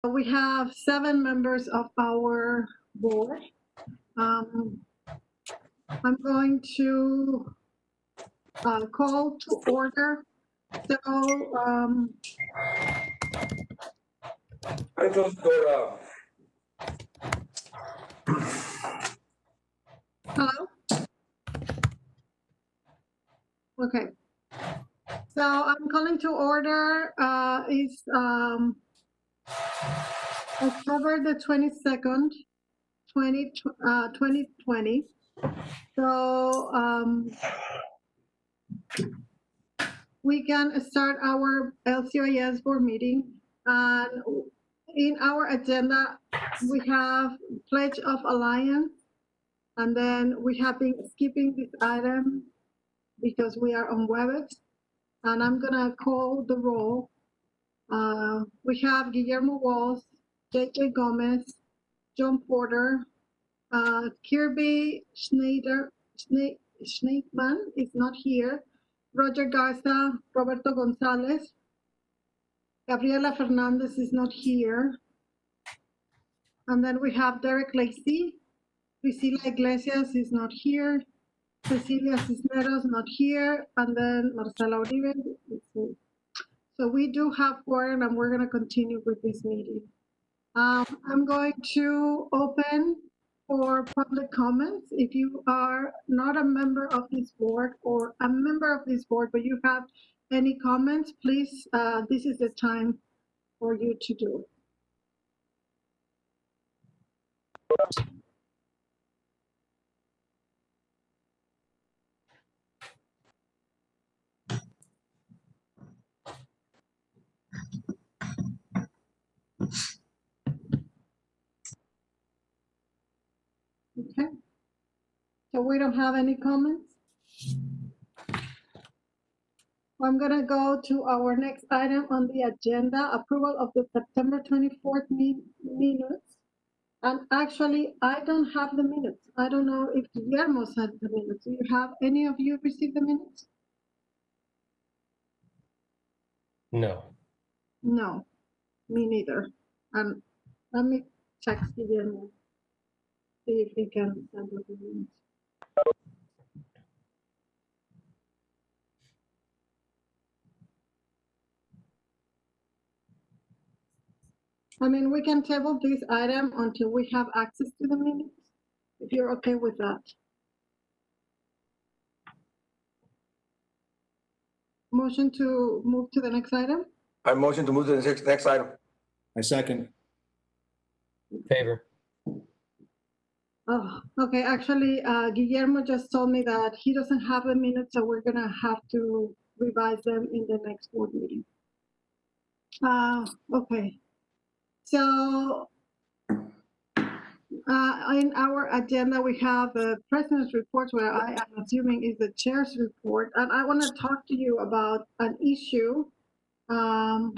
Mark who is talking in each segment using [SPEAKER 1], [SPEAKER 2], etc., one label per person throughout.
[SPEAKER 1] We have 7 members of our board. I'm going to call to order. So,
[SPEAKER 2] I close the door.
[SPEAKER 1] hello? Okay. So I'm calling to order. It's October the 22nd, 2020. So we can start our LCIS board meeting. And in our agenda, we have Pledge of Alliance. And then we have been skipping this item because we are on WebEx. And I'm gonna call the roll. We have Guillermo Walls, JJ Gomez, John Porter, Kirby Schneidman is not here, Roger Garza, Roberto Gonzalez, Gabriela Fernandez is not here, and then we have Derek Lacey, Priscila Iglesias is not here, Cecilia Cisneros not here, and then Marcela Uribe. So we do have quorum, and we're going to continue with this meeting. I'm going to open for public comments. If you are not a member of this board or a member of this board, but you have any comments, please, this is the time for you to do it. Okay. So we don't have any comments. I'm going to go to our next item on the agenda, approval of the September 24th minutes. And actually, I don't have the minutes. I don't know if Guillermo had the minutes. Do you have any of you received the minutes?
[SPEAKER 3] No.
[SPEAKER 1] No, me neither. And let me check Guillermo, see if he can send us the minutes. I mean, we can table this item until we have access to the minutes, if you're okay with that. Motion to move to the next item?
[SPEAKER 2] I motion to move to the next item.
[SPEAKER 4] I second.
[SPEAKER 3] Favor.
[SPEAKER 1] Oh, okay, actually, Guillermo just told me that he doesn't have the minutes, so we're gonna have to revise them in the next board meeting. Okay. So in our agenda, we have the president's report, where I am assuming is the chair's report, and I want to talk to you about an issue. No,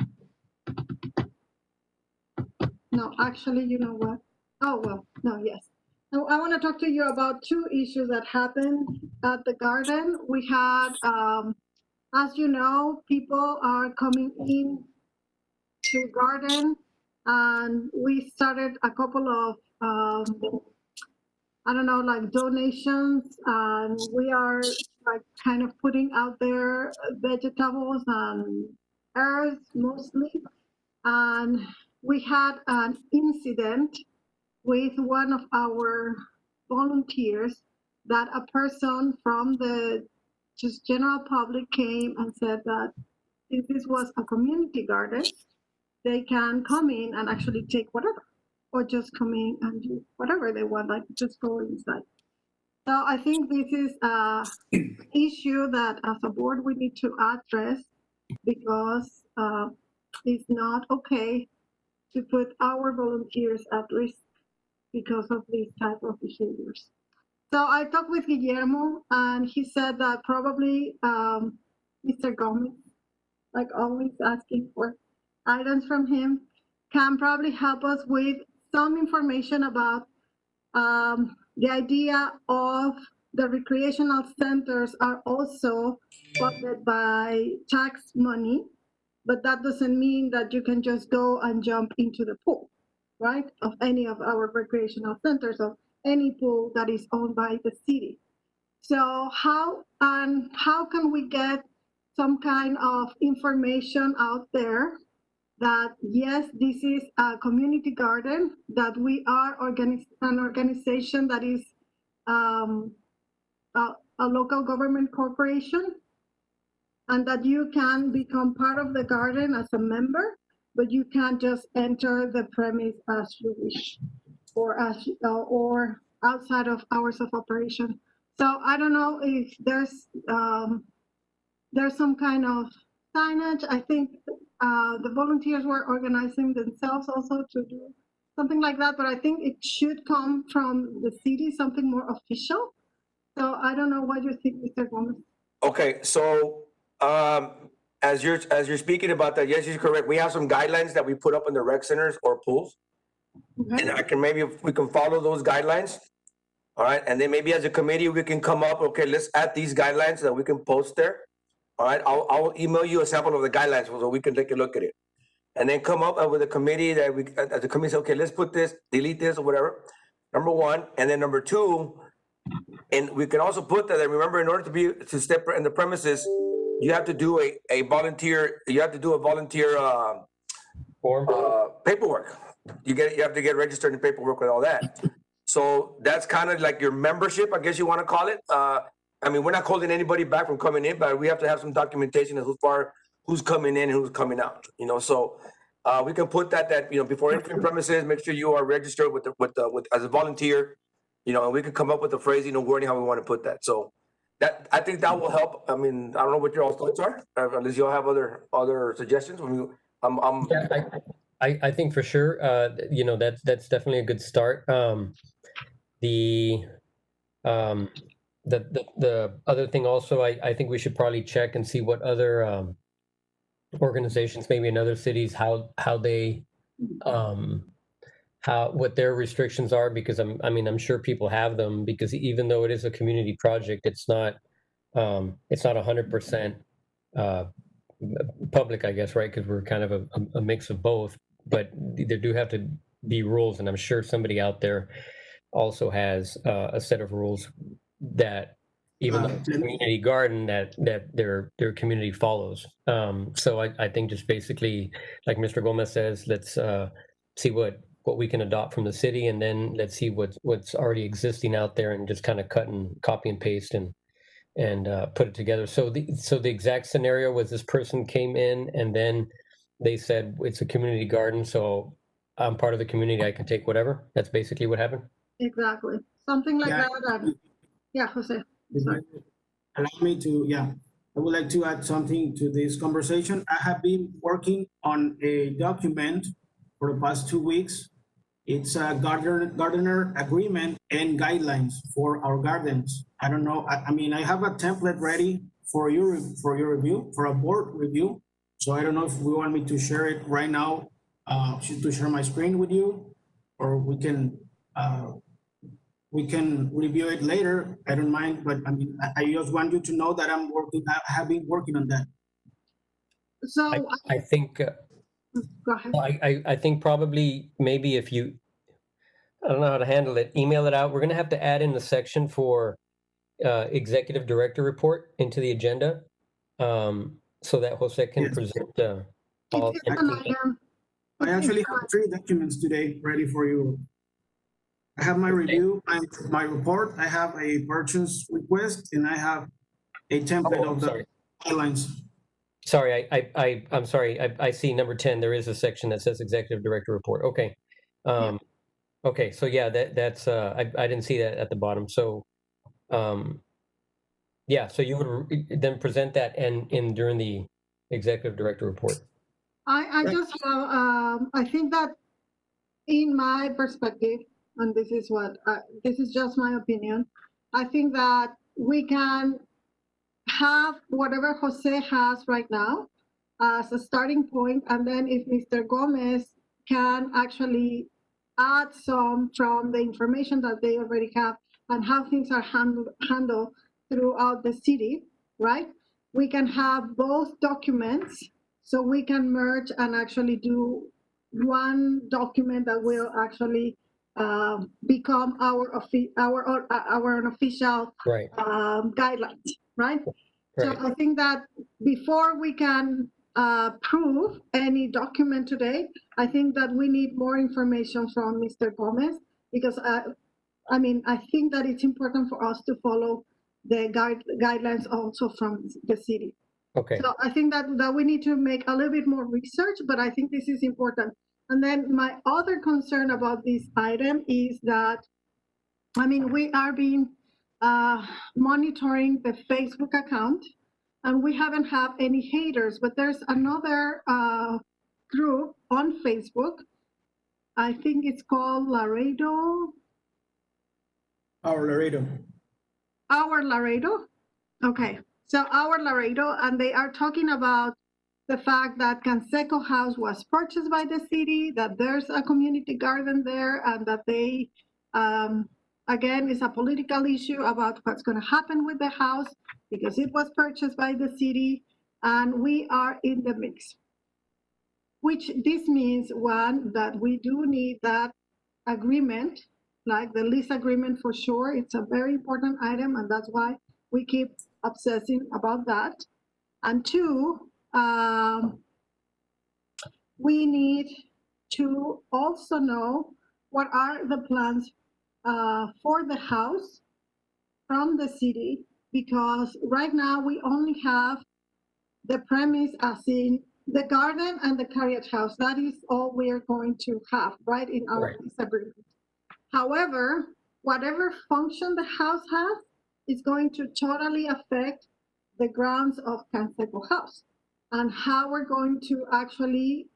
[SPEAKER 1] actually, you know what? Oh, well, no, yes. So I want to talk to you about 2 issues that happened at the garden. We had, as you know, people are coming in to garden, and we started a couple of I don't know, like donations, and we are like kind of putting out there vegetables and herbs mostly. And we had an incident with one of our volunteers that a person from the just general public came and said that if this was a community garden, they can come in and actually take whatever, or just come in and do whatever they want, like just go inside. So I think this is an issue that as a board we need to address, because it's not okay to put our volunteers at risk because of these type of behaviors. So I talked with Guillermo, and he said that probably Mr. Gomez, like always asking for items from him, can probably help us with some information about the idea of the recreational centers are also funded by tax money, but that doesn't mean that you can just go and jump into the pool, right? Of any of our recreational centers, of any pool that is owned by the city. So how can we get some kind of information out there that yes, this is a community garden, that we are an organization that is um, a local government corporation, and that you can become part of the garden as a member, but you can't just enter the premise as you wish, or or outside of hours of operation. So I don't know if there's some kind of signage. I think the volunteers were organizing themselves also to do something like that, but I think it should come from the city, something more official. So I don't know what you think, Mr. Gomez.
[SPEAKER 2] Okay, so as you're speaking about that, yes, you're correct. We have some guidelines that we put up in the rec centers or pools, and
[SPEAKER 1] Okay.
[SPEAKER 2] I can maybe if we can follow those guidelines. All right, and then maybe as a committee we can come up. Okay, let's add these guidelines that we can post there. All right, I'll email you a sample of the guidelines so we can take a look at it, and then come up with a committee that we as a committee say, okay, let's put this, delete this, or whatever. Number one, and then number two. And we can also put that, remember, in order to step in the premises, you have to do a volunteer, you have to do a volunteer
[SPEAKER 3] Form?
[SPEAKER 2] paperwork. You have to get registered in paperwork with all that. So that's kind of like your membership, I guess you want to call it. I mean, we're not holding anybody back from coming in, but we have to have some documentation of who's coming in and who's coming out. So we can put that before entering premises, make sure you are registered with as a volunteer. And we can come up with the phrasing and wording how we want to put that. So that I think that will help. I mean, I don't know what your all thoughts are, unless you all have other suggestions.
[SPEAKER 3] Yeah, I think for sure, that's definitely a good start. The other thing also, I think we should probably check and see what other organizations, maybe in other cities, how they what their restrictions are, because I'm sure people have them, because even though it is a community project, it's not 100% public, I guess, right? Because we're kind of a mix of both, but there do have to be rules, and I'm sure somebody out there also has a set of rules that even though it's a community garden, that their community follows. So I think just basically, like Mr. Gomez says, let's see what we can adopt from the city, and then let's see what's already existing out there, and just kind of copy and paste and put it together. So the exact scenario was this person came in and then they said it's a community garden, so I'm part of the community, I can take whatever. That's basically what happened.
[SPEAKER 1] Exactly. Something like
[SPEAKER 4] Yeah.
[SPEAKER 1] that. Yeah, Jose. Sorry.
[SPEAKER 4] Allow me to, I would like to add something to this conversation. I have been working on a document for the past 2 weeks. It's a gardener agreement and guidelines for our gardens. I don't know. I mean, I have a template ready for your review, for a board review. So I don't know if we want me to share it right now, to share my screen with you, or we can review it later. I don't mind, but I mean, I just want you to know that I have been working on that.
[SPEAKER 1] So
[SPEAKER 3] I think
[SPEAKER 1] go ahead.
[SPEAKER 3] I think probably maybe if you, I don't know how to handle it, email it out. We're going to have to add in the section for executive director report into the agenda, so that Jose can
[SPEAKER 4] Yes.
[SPEAKER 3] present all.
[SPEAKER 1] It's an item.
[SPEAKER 4] I actually have 3 documents today ready for you. I have my review, my report, I have a purchase request, and I have a template of the guidelines.
[SPEAKER 3] Sorry, I'm sorry. I see number 10. There is a section that says executive director report. Okay. Okay. So yeah, that's I didn't see that at the bottom. So yeah. So you would then present that during the executive director report.
[SPEAKER 1] I just I think that in my perspective, and this is just my opinion, I think that we can have whatever Jose has right now as a starting point, and then if Mr. Gomez can actually add some from the information that they already have and how things are handled throughout the city, right? We can have both documents so we can merge and actually do one document that will actually become our unofficial
[SPEAKER 3] Right.
[SPEAKER 1] guidelines, right? So
[SPEAKER 3] Right.
[SPEAKER 1] I think that before we can prove any document today, I think that we need more information from Mr. Gomez, because I mean, I think that it's important for us to follow the guidelines also from the city.
[SPEAKER 3] Okay.
[SPEAKER 1] So I think that we need to make a little bit more research, but I think this is important. And then my other concern about this item is that, I mean, we are being monitoring the Facebook account, and we haven't had any haters, but there's another group on Facebook. I think it's called Laredo.
[SPEAKER 4] Our Laredo.
[SPEAKER 1] Our Laredo. Okay, so Our Laredo, and they are talking about the fact that Canseco House was purchased by the city, that there's a community garden there, and that they, again, it's a political issue about what's going to happen with the house because it was purchased by the city, and we are in the mix. Which this means, one, that we do need that agreement, like the lease agreement for sure. It's a very important item, and that's why we keep obsessing about that. And two, we need to also know what are the plans for the house from the city, because right now we only have the premise as in the garden and the carriage house. That is all we are going to have, right, in our
[SPEAKER 3] Right.
[SPEAKER 1] lease agreement. However, whatever function the house has is going to totally affect the grounds of Canseco House and how we're going to actually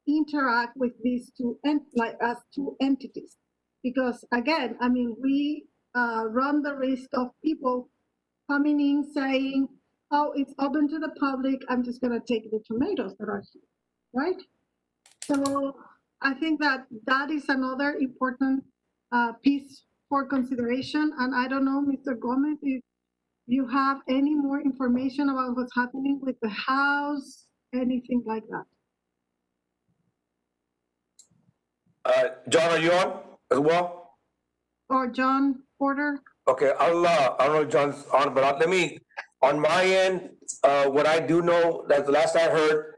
[SPEAKER 1] interact with these two, like as two entities. Because again, I mean, we run the risk of people coming in saying, oh, it's open to the public, I'm just gonna take the tomatoes that are here, right? So I think that that is another important piece for consideration. And I don't know, Mr. Gomez, if you have any more information about what's happening with the house, anything like that.
[SPEAKER 2] John, are you on as well?
[SPEAKER 1] Or John Porter?
[SPEAKER 2] Okay, I don't know if John's on, but let me, on my end, what I do know, that the last I heard,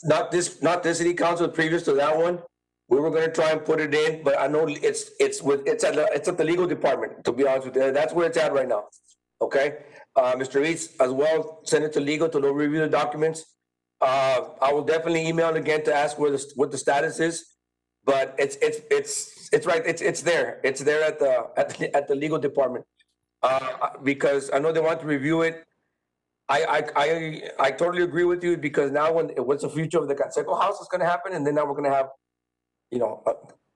[SPEAKER 2] not this city council, previous to that one, we were gonna try and put it in, but I know it's at the legal department, to be honest with you. That's where it's at right now. Okay? Mr. Reeds as well, send it to legal to review the documents. I will definitely email again to ask what the status is. But it's right, it's there. It's there at the legal department. Because I know they want to review it. I totally agree with you, because now what's the future of the Canseco House is gonna happen, and then now we're gonna have, you know,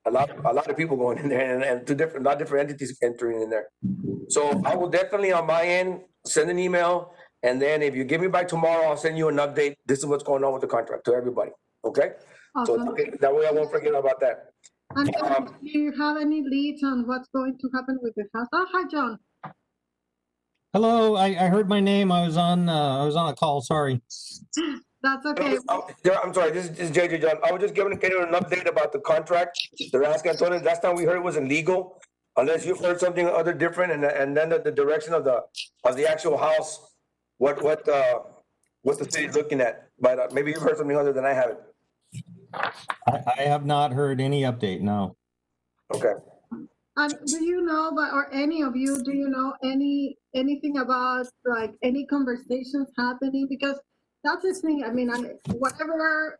[SPEAKER 2] a lot of people going in there, and a lot of different entities entering in there. So I will definitely, on my end, send an email, and then if you give me by tomorrow, I'll send you an update. This is what's going on with the contract to everybody, okay? So
[SPEAKER 1] Awesome.
[SPEAKER 2] okay, that way I won't forget about that.
[SPEAKER 1] And do you have any leads on what's going to happen with the house? Oh, hi, John.
[SPEAKER 5] Hello, I heard my name. I was on a call. Sorry.
[SPEAKER 1] That's okay.
[SPEAKER 2] I'm sorry, this is JJ John. I was just getting an update about the contract. They're asking, Antonio, last time we heard it was illegal, unless you've heard something other different, and then the direction of the actual house, what the city's looking at. But maybe you've heard something other than I haven't.
[SPEAKER 5] I have not heard any update. No.
[SPEAKER 2] Okay.
[SPEAKER 1] Do you know, or any of you, do you know anything about like any conversations happening? Because that's the thing. I mean, whatever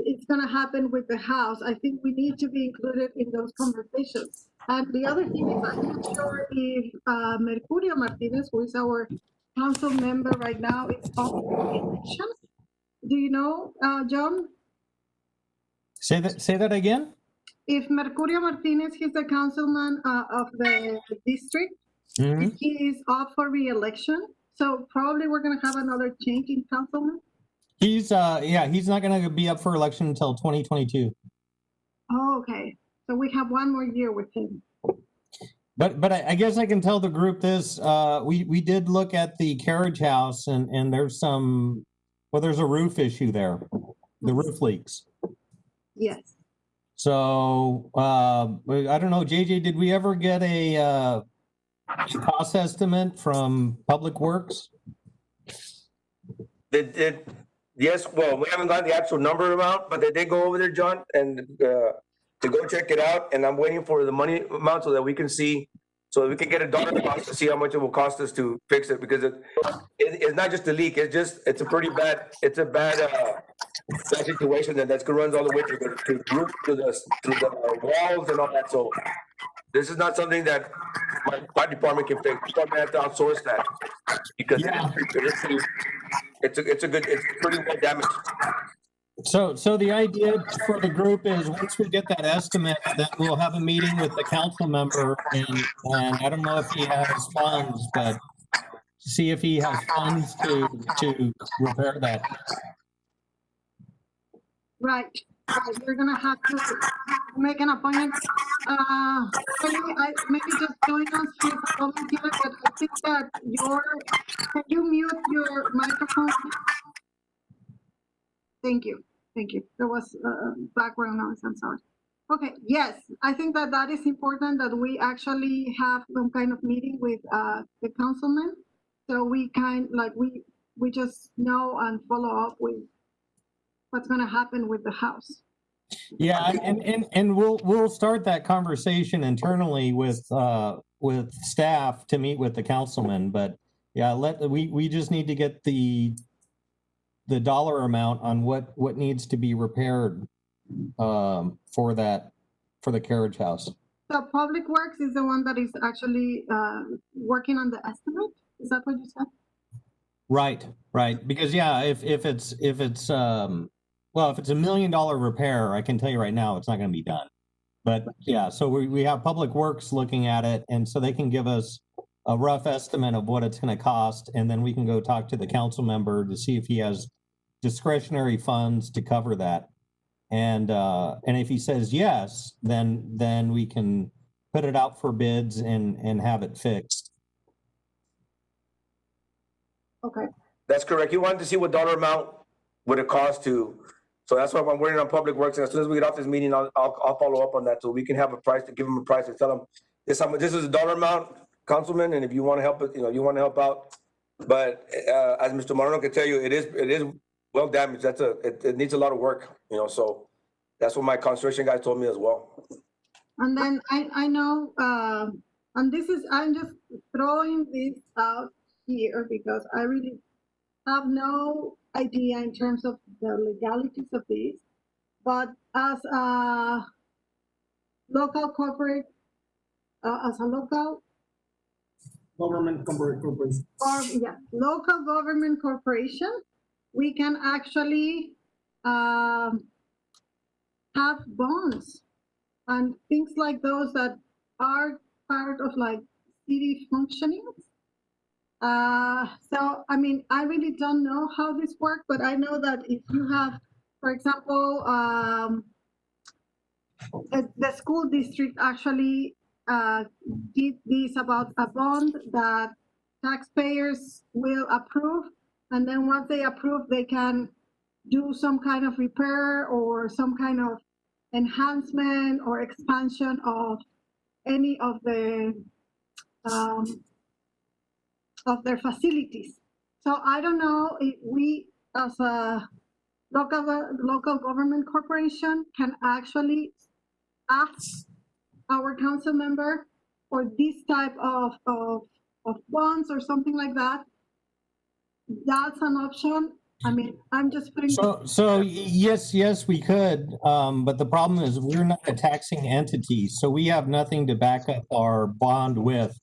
[SPEAKER 1] is going to happen with the house, I think we need to be included in those conversations. And the other thing is, I'm not sure if Mercurio Martinez, who is our council member right now, is up for election. Do you know, John?
[SPEAKER 5] Say that again.
[SPEAKER 1] If Mercurio Martinez, he's the councilman of the district,
[SPEAKER 5] Mhm.
[SPEAKER 1] he is up for re-election. So probably we're going to have another change in councilman.
[SPEAKER 5] He's not going to be up for election until 2022.
[SPEAKER 1] Oh, okay. So we have one more year with him.
[SPEAKER 5] But I guess I can tell the group this. We did look at the carriage house, and there's some Well, there's a roof issue there. The roof leaks.
[SPEAKER 1] Yes.
[SPEAKER 5] So I don't know, JJ, did we ever get a cost estimate from Public Works?
[SPEAKER 2] Yes, well, we haven't got the actual number amount, but they did go over there, John, and to go check it out. And I'm waiting for the money amount so that we can see, so that we can get a dollar cost to see how much it will cost us to fix it, because it's not just a leak. It's a pretty bad, bad situation that runs all the way to the roof, to the walls and all that. So this is not something that my department can fix. We probably have to outsource that, because
[SPEAKER 5] Yeah.
[SPEAKER 2] it's pretty well damaged.
[SPEAKER 5] So the idea for the group is once we get that estimate, then we'll have a meeting with the council member and I don't know if he has funds, but see if he has funds to repair that.
[SPEAKER 1] Right. We're gonna have to make an appointment. Maybe just join us with a volunteer, but I think that can you mute your microphone? Thank you. Thank you. There was background noise. I'm sorry. Okay. Yes, I think that is important, that we actually have some kind of meeting with the councilman, so we we just know and follow up with what's going to happen with the house.
[SPEAKER 5] Yeah, and we'll start that conversation internally with staff to meet with the councilman. But yeah, we just need to get the dollar amount on what needs to be repaired for the carriage house.
[SPEAKER 1] So Public Works is the one that is actually working on the estimate. Is that what you said?
[SPEAKER 5] Right. Because yeah, if it's well, if it's $1 million repair, I can tell you right now, it's not going to be done. But yeah, so we have Public Works looking at it, and so they can give us a rough estimate of what it's going to cost, and then we can go talk to the council member to see if he has discretionary funds to cover that. And if he says yes, then we can put it out for bids and have it fixed.
[SPEAKER 1] Okay.
[SPEAKER 2] That's correct. He wanted to see what dollar amount would it cost to. So that's why I'm waiting on Public Works. And as soon as we get off this meeting, I'll follow up on that, so we can have a price, to give them a price and tell them this is a dollar amount, Councilman, and if you want to help it, you want to help out. But as Mr. Moreno can tell you, it is well damaged. It needs a lot of work, so that's what my construction guy told me as well.
[SPEAKER 1] And then I know, and I'm just throwing this out here because I really have no idea in terms of the legalities of this, but as a local corporate, as a local
[SPEAKER 4] Government corporation.
[SPEAKER 1] Local government corporation, we can actually have bonds and things like those that are part of like city functioning. So, I mean, I really don't know how this works, but I know that if you have, for example, the school district actually did this about a bond that taxpayers will approve. And then once they approve, they can do some kind of repair or some kind of enhancement or expansion of any of their facilities. So I don't know if we, as a local government corporation, can actually ask our council member for this type of bonds or something like that. That's an option. I mean, I'm just putting.
[SPEAKER 5] So yes, we could. But the problem is we're not a taxing entity, so we have nothing to back up our bond with,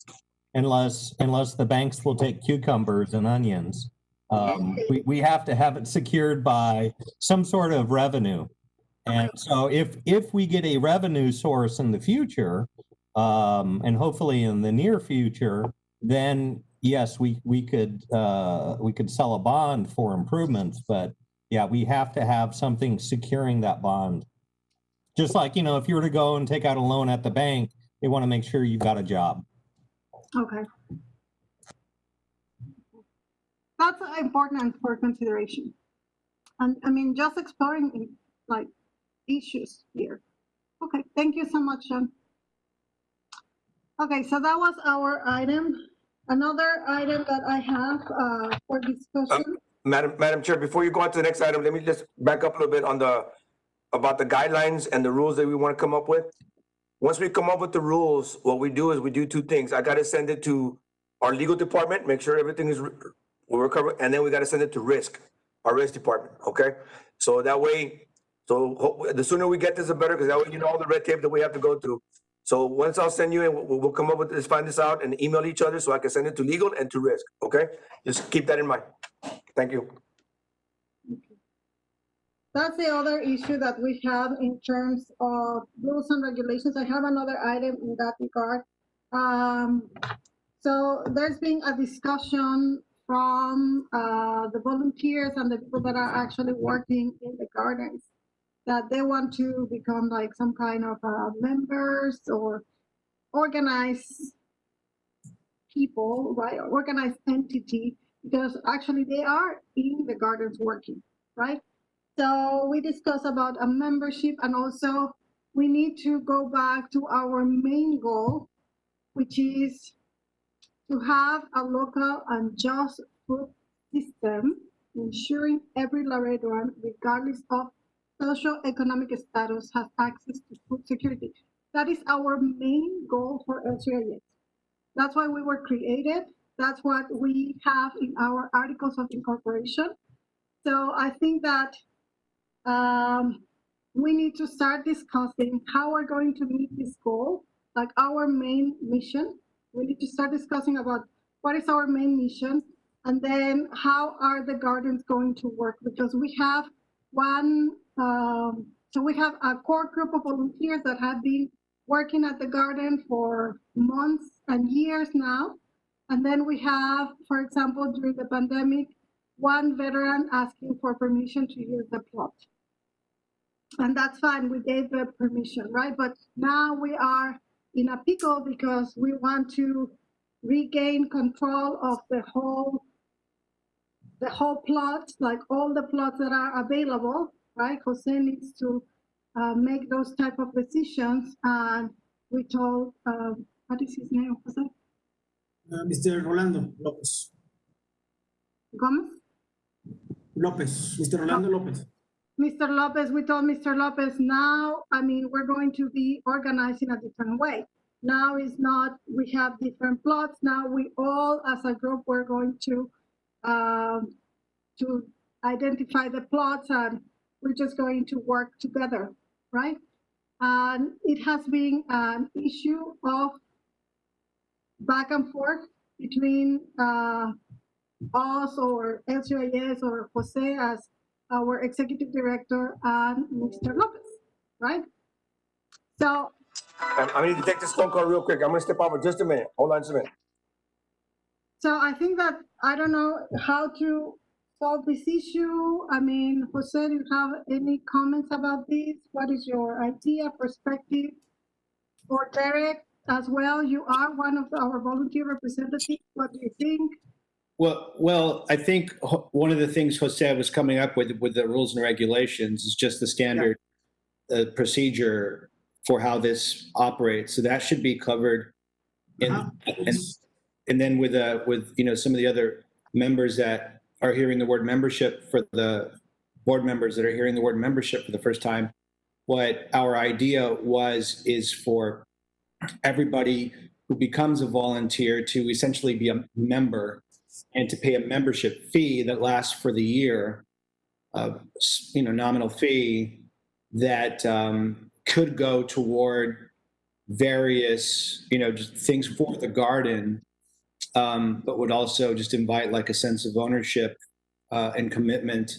[SPEAKER 5] unless the banks will take cucumbers and onions. We have to have it secured by some sort of revenue. And so if we get a revenue source in the future, and hopefully in the near future, then yes, we could sell a bond for improvements. But yeah, we have to have something securing that bond. Just like, if you were to go and take out a loan at the bank, they want to make sure you've got a job.
[SPEAKER 1] Okay. That's important for consideration. And I mean, just exploring like issues here. Okay, thank you so much, Sean. Okay, so that was our item. Another item that I have for discussion.
[SPEAKER 2] Madam Chair, before you go on to the next item, let me just back up a little bit on about the guidelines and the rules that we want to come up with. Once we come up with the rules, what we do is we do two things. I got to send it to our legal department, make sure everything is we're covered, and then we got to send it to our risk department. Okay, so that way, the sooner we get this, the better, because that way you know all the red tape that we have to go through. So once I'll send you, and we'll come up with this, find this out, and email each other so I can send it to legal and to risk. Okay, just keep that in mind. Thank you.
[SPEAKER 1] That's the other issue that we have in terms of rules and regulations. I have another item in that regard. So there's been a discussion from the volunteers and the people that are actually working in the gardens that they want to become like some kind of members or organized people, right? Organized entity, because actually they are in the gardens working, right? So we discussed about a membership, and also we need to go back to our main goal, which is to have a local and just food system, ensuring every Laredoan, regardless of socio-economic status, has access to food security. That is our main goal for LCIS. That's why we were created. That's what we have in our articles of incorporation. So I think that we need to start discussing how we're going to meet this goal, like our main mission. We need to start discussing about what is our main mission, and then how are the gardens going to work, because we have so we have a core group of volunteers that have been working at the garden for months and years now. And then we have, for example, during the pandemic, one veteran asking for permission to use the plot. And that's fine, we gave the permission, right? But now we are in a pickle because we want to regain control of the whole plot, like all the plots that are available, right? Jose needs to make those type of decisions. And we told, what is his name, Jose?
[SPEAKER 4] Mr. Rolando Lopez.
[SPEAKER 1] Gomez?
[SPEAKER 4] Lopez, Mr. Rolando Lopez.
[SPEAKER 1] Mr. Lopez, we told Mr. Lopez, now, I mean, we're going to be organized in a different way. Now is not, we have different plots. Now we all, as a group, we're going to identify the plots, and we're just going to work together, right? And it has been an issue of back and forth between us or LCIS or Jose as our executive director and Mr. Lopez, right? So
[SPEAKER 2] I need to take this phone call real quick. I'm going to step out for just a minute. Hold on just a minute.
[SPEAKER 1] So I think that I don't know how to solve this issue. I mean, Jose, do you have any comments about this? What is your idea, perspective? Or Derek as well, you are one of our volunteer representatives. What do you think?
[SPEAKER 6] Well, I think one of the things Jose was coming up with the rules and regulations is just the standard procedure for how this operates. So that should be covered. And then with some of the other members that are hearing the word membership, for the board members that are hearing the word membership for the first time, what our idea is for everybody who becomes a volunteer to essentially be a member and to pay a membership fee that lasts for the year, nominal fee that could go toward various, just things for the garden, but would also just invite like a sense of ownership and commitment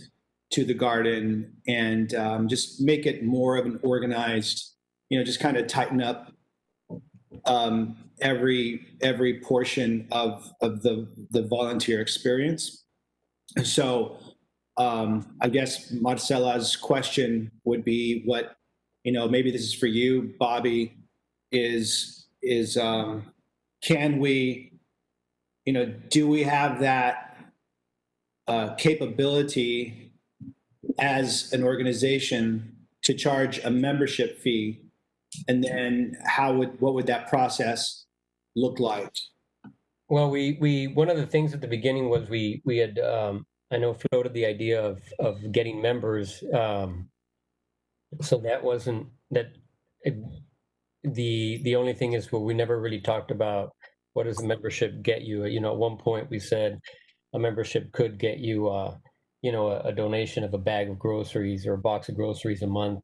[SPEAKER 6] to the garden, and just make it more of an organized, just kind of tighten up every portion of the volunteer experience. So I guess Marcela's question would be what, maybe this is for you, Bobby, is can we, do we have that capability as an organization to charge a membership fee? And then what would that process look like?
[SPEAKER 3] Well, we one of the things at the beginning was we had I know floated the idea of getting members. So that wasn't that. The only thing is, well, we never really talked about what does a membership get you. You know, at one point we said a membership could get you, you know, a donation of a bag of groceries or a box of groceries a month,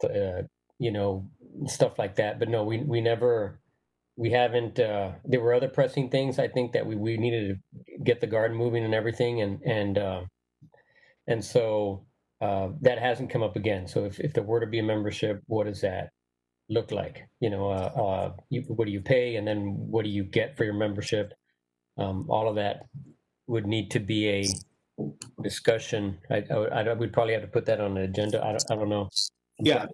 [SPEAKER 3] you know, stuff like that. But no, we never, we haven't. There were other pressing things I think that we needed to get the garden moving and everything, and so that hasn't come up again. So if there were to be a membership, what does that look like? You know, what do you pay, and then what do you get for your membership? All of that would need to be a discussion. We'd probably have to put that on the agenda. I don't know.
[SPEAKER 6] Yeah,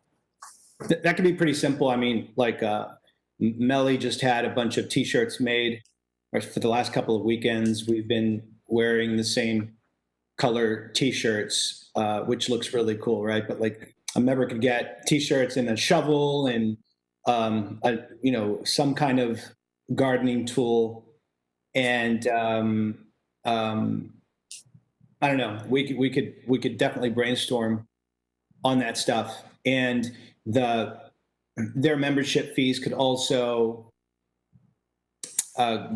[SPEAKER 6] that could be pretty simple. I mean, like Melly just had a bunch of T-shirts made for the last couple of weekends. We've been wearing the same color T-shirts, which looks really cool, right? But like a member could get T-shirts and a shovel and you know, some kind of gardening tool, and I don't know. We could definitely brainstorm on that stuff, and their membership fees could also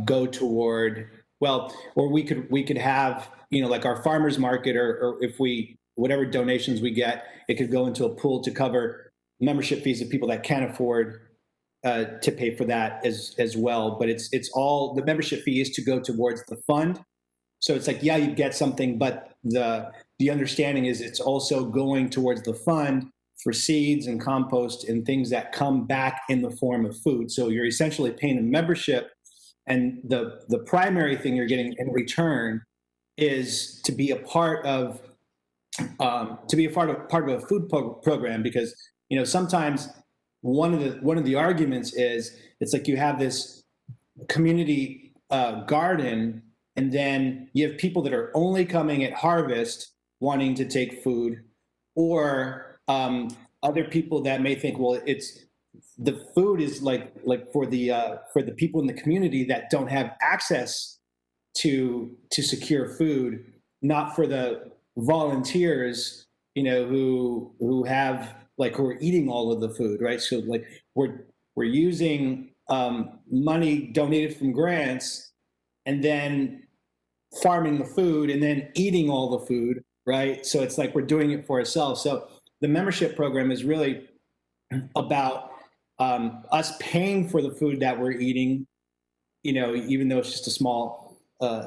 [SPEAKER 6] go toward, well, or we could have, you know, like our farmers market, or if whatever donations we get, it could go into a pool to cover membership fees of people that can't afford to pay for that as well. But it's all, the membership fee is to go towards the fund. So it's like, yeah, you get something, but the understanding is it's also going towards the fund for seeds and compost and things that come back in the form of food. So you're essentially paying a membership, and the primary thing you're getting in return is to be a part of part of a food program. Because, you know, sometimes one of the arguments is, it's like you have this community garden, and then you have people that are only coming at harvest wanting to take food, or other people that may think, well, it's the food is like for the people in the community that don't have access to secure food, not for the volunteers, you know, who have, like, who are eating all of the food, right? So like we're using money donated from grants, and then farming the food, and then eating all the food, right? So it's like we're doing it for ourselves. So the membership program is really about us paying for the food that we're eating, you know, even though it's just a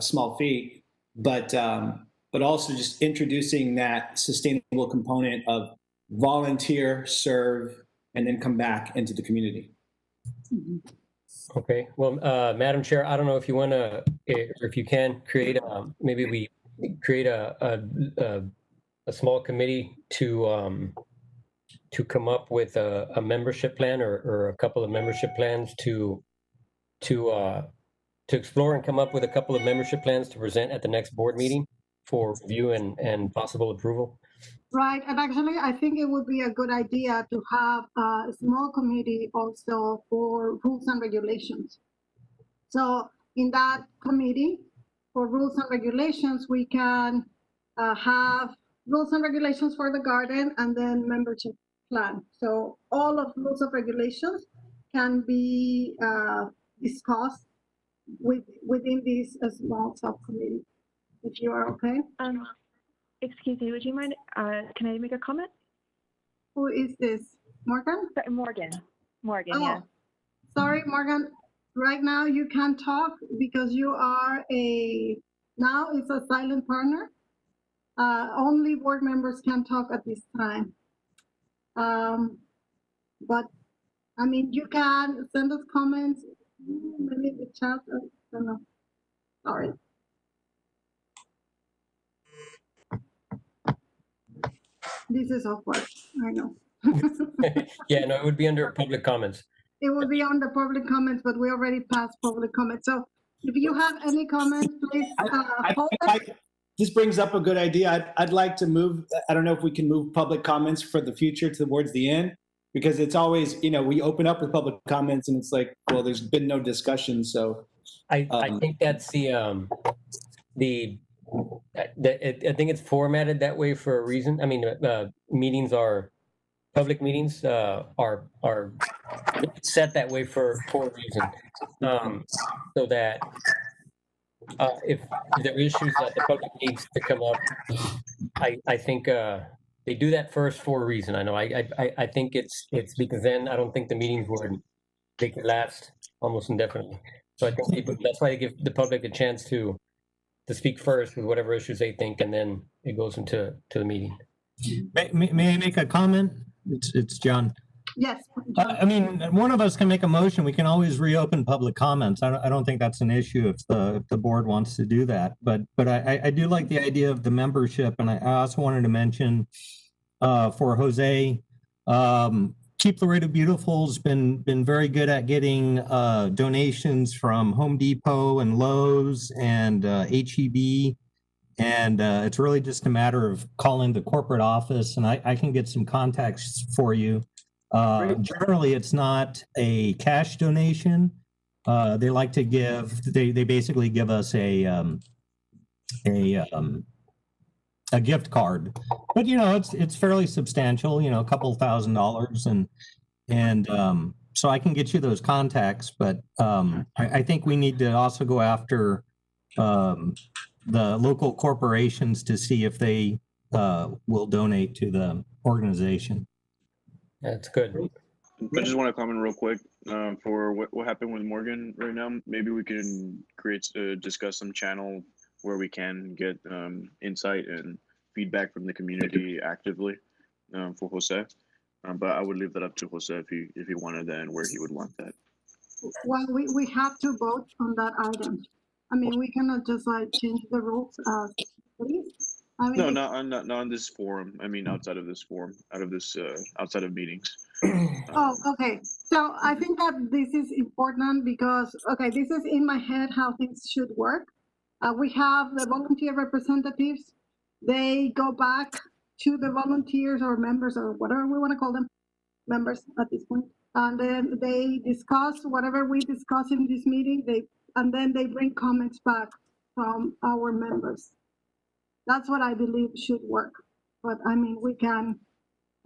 [SPEAKER 6] small fee, but also just introducing that sustainable component of volunteer, serve, and then come back into the community.
[SPEAKER 3] Okay. Well, Madam Chair, I don't know if you want to, or if you can create maybe we create a small committee to come up with a membership plan, or a couple of membership plans to explore, and come up with a couple of membership plans to present at the next board meeting for review and possible approval.
[SPEAKER 1] Right, and actually, I think it would be a good idea to have a small committee also for rules and regulations. So in that committee for rules and regulations, we can have rules and regulations for the garden, and then membership plan. So all of rules of regulations can be discussed within this small subcommittee, if you are okay.
[SPEAKER 7] Excuse me, would you mind, can I make a comment?
[SPEAKER 1] Who is this? Morgan?
[SPEAKER 7] Morgan, yeah.
[SPEAKER 1] Sorry, Morgan. Right now you can't talk because you are now it's a silent partner. Only board members can talk at this time. But I mean, you can send us comments, maybe in the chat, I don't know. Sorry. This is awkward, I know.
[SPEAKER 3] Yeah, no, it would be under public comments.
[SPEAKER 1] It will be on the public comments, but we already passed public comments. So if you have any comments, please hold them.
[SPEAKER 6] this brings up a good idea. I'd like to move, I don't know if we can move public comments for the future towards the end, because it's always, we open up with public comments and it's like, well, there's been no discussion, so.
[SPEAKER 3] I think that's I think it's formatted that way for a reason. I mean, public meetings are set that way for a reason, so that if there are issues that the public needs to come up, I think they do that first for a reason. I know. I think it's because then I don't think the meetings they could last almost indefinitely. So I think that's why they give the public a chance to speak first with whatever issues they think, and then it goes into the meeting.
[SPEAKER 5] May I make a comment? It's John.
[SPEAKER 1] Yes.
[SPEAKER 5] I mean, one of us can make a motion. We can always reopen public comments. I don't think that's an issue if the board wants to do that. But I do like the idea of the membership, and I also wanted to mention for Jose, Keep Laredo Beautiful's been very good at getting donations from Home Depot and Lowe's and HEB. And it's really just a matter of calling the corporate office, and I can get some contacts for you. Generally, it's not a cash donation. They like to give. They basically give us a gift card, but it's fairly substantial. A couple $1,000s, and so I can get you those contacts. But I think we need to also go after the local corporations to see if they will donate to the organization.
[SPEAKER 3] That's good.
[SPEAKER 8] I just want to comment real quick for what happened with Morgan right now. Maybe we can discuss some channel where we can get insight and feedback from the community actively for Jose. But I would leave that up to Jose if he wanted that and where he would want that.
[SPEAKER 1] Well, we have to vote on that item. I mean, we cannot just change the rules. Please. I mean,
[SPEAKER 8] No, not on this forum. I mean, outside of this forum, outside of meetings.
[SPEAKER 1] Oh, okay. So I think that this is important because, okay, this is in my head how things should work. We have the volunteer representatives. They go back to the volunteers or members or whatever we want to call them, members at this point. And then they discuss whatever we discuss in this meeting. And then they bring comments back from our members. That's what I believe should work. But I mean, we can,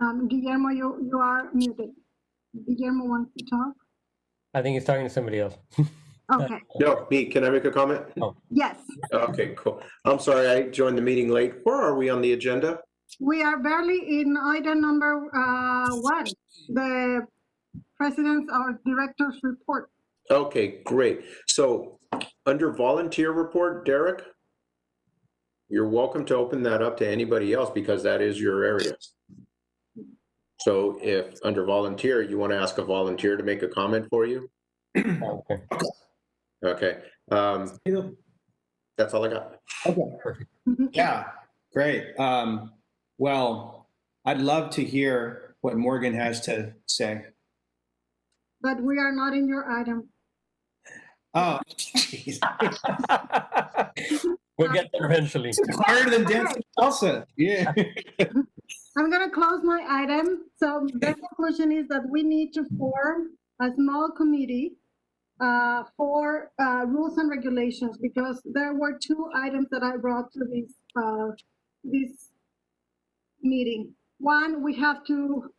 [SPEAKER 1] Guillermo, you are muted. Guillermo wants to talk?
[SPEAKER 3] I think he's talking to somebody else.
[SPEAKER 1] Okay,
[SPEAKER 9] No, me, can I make a comment?
[SPEAKER 1] yes.
[SPEAKER 9] Okay, cool. I'm sorry, I joined the meeting late. Where are we on the agenda?
[SPEAKER 1] We are barely in item number 1, the president's or director's report.
[SPEAKER 9] Okay, great. So under volunteer report, Derek, you're welcome to open that up to anybody else because that is your area. So if under volunteer, you want to ask a volunteer to make a comment for you?
[SPEAKER 3] Okay.
[SPEAKER 9] Okay. That's all I got.
[SPEAKER 6] Okay. Yeah, great. Well, I'd love to hear what Morgan has to say.
[SPEAKER 1] But we are not in your item.
[SPEAKER 6] Oh, geez.
[SPEAKER 3] We'll get there eventually.
[SPEAKER 6] It's harder than dancing salsa. Yeah.
[SPEAKER 1] I'm gonna close my item. So the conclusion is that we need to form a small committee for rules and regulations, because there were 2 items that I brought to this meeting. One, we have to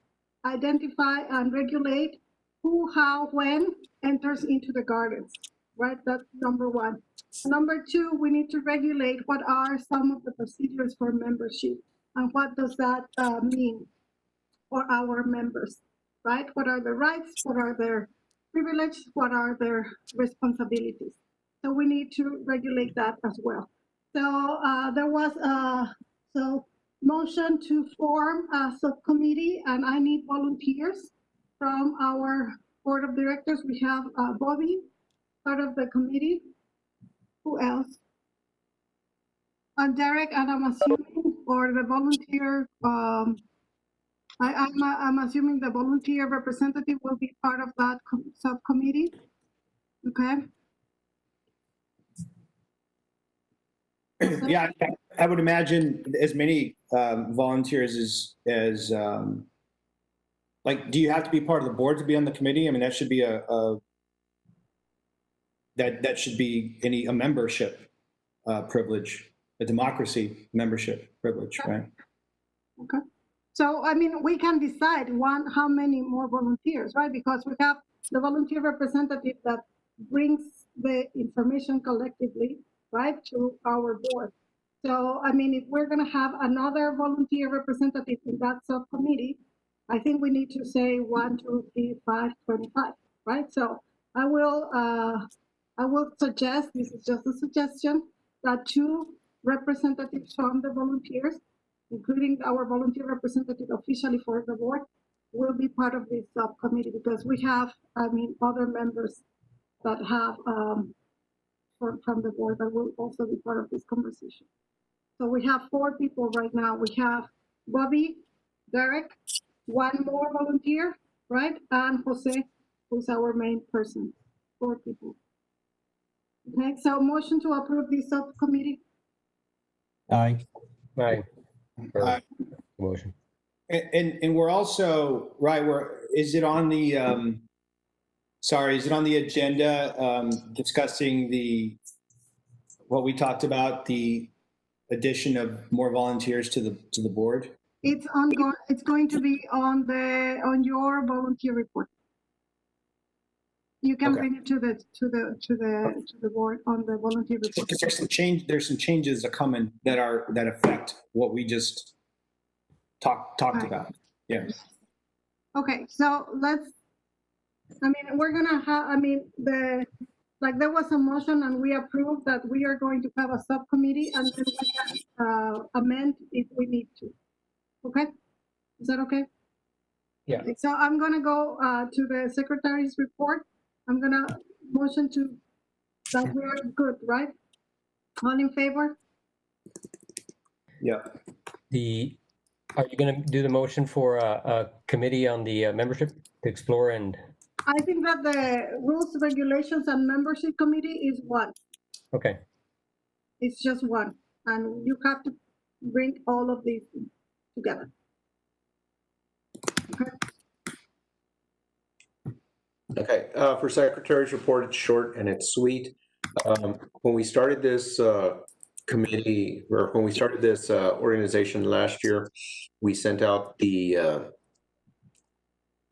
[SPEAKER 1] identify and regulate who, how, when enters into the gardens, right? That's number 1. Number 2, we need to regulate what are some of the procedures for membership and what does that mean for our members, right? What are their rights? What are their privileges? What are their responsibilities? So we need to regulate that as well. So there was a motion to form a subcommittee, and I need volunteers from our board of directors. We have Bobby, part of the committee. Who else? And Derek, and I'm assuming, or the volunteer, I'm assuming the volunteer representative will be part of that subcommittee. Okay.
[SPEAKER 6] Yeah, I would imagine as many volunteers as like, do you have to be part of the board to be on the committee? I mean, that should be that should be a membership privilege, a democracy membership privilege, right?
[SPEAKER 1] Okay. So, I mean, we can decide how many more volunteers, right? Because we have the volunteer representative that brings the information collectively, right, to our board. So, I mean, if we're going to have another volunteer representative in that subcommittee, I think we need to say 1, 2, 3, 5, 25, right? So I will suggest, this is just a suggestion, that 2 representatives from the volunteers, including our volunteer representative officially for the board, will be part of this subcommittee, because we have, I mean, other members that have from the board that will also be part of this conversation. So we have 4 people right now. We have Bobby, Derek, 1 more volunteer, right? And Jose, who's our main person, 4 people. Okay, so motion to approve this subcommittee.
[SPEAKER 5] Aye.
[SPEAKER 3] Aye. Or
[SPEAKER 6] Uh,
[SPEAKER 3] motion.
[SPEAKER 6] And we're also, right, is it on the agenda discussing what we talked about, the addition of more volunteers to the board?
[SPEAKER 1] It's ongoing. It's going to be on your volunteer report. You can
[SPEAKER 6] Okay.
[SPEAKER 1] bring it to the board on the volunteer report.
[SPEAKER 6] Because there's some changes that coming that affect what we just talked
[SPEAKER 1] Right.
[SPEAKER 6] about. Yeah.
[SPEAKER 1] Okay, so we're gonna have, there was a motion and we approved that we are going to have a subcommittee, and then we can amend if we need to. Okay, is that okay?
[SPEAKER 3] Yeah.
[SPEAKER 1] Okay, so I'm gonna go to the secretary's report. I'm gonna motion that we are good, right? All in favor?
[SPEAKER 6] Yeah.
[SPEAKER 3] Are you going to do the motion for a committee on the membership to explore and?
[SPEAKER 1] I think that the rules, regulations, and membership committee is 1.
[SPEAKER 3] Okay.
[SPEAKER 1] It's just 1, and you have to bring all of these together. Okay.
[SPEAKER 9] Okay, for secretary's report, it's short and it's sweet. When we started this committee, or when we started this organization last year, we sent out the,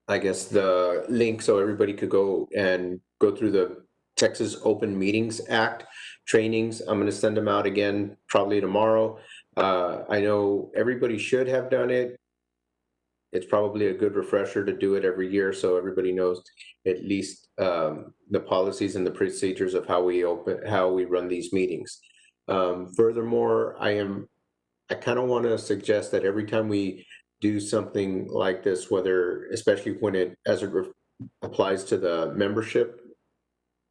[SPEAKER 9] I guess, the link so everybody could go through the Texas Open Meetings Act trainings. I'm going to send them out again probably tomorrow. I know everybody should have done it. It's probably a good refresher to do it every year so everybody knows at least the policies and the procedures of how we run these meetings. Furthermore, I kind of want to suggest that every time we do something like this, especially when it applies to the membership,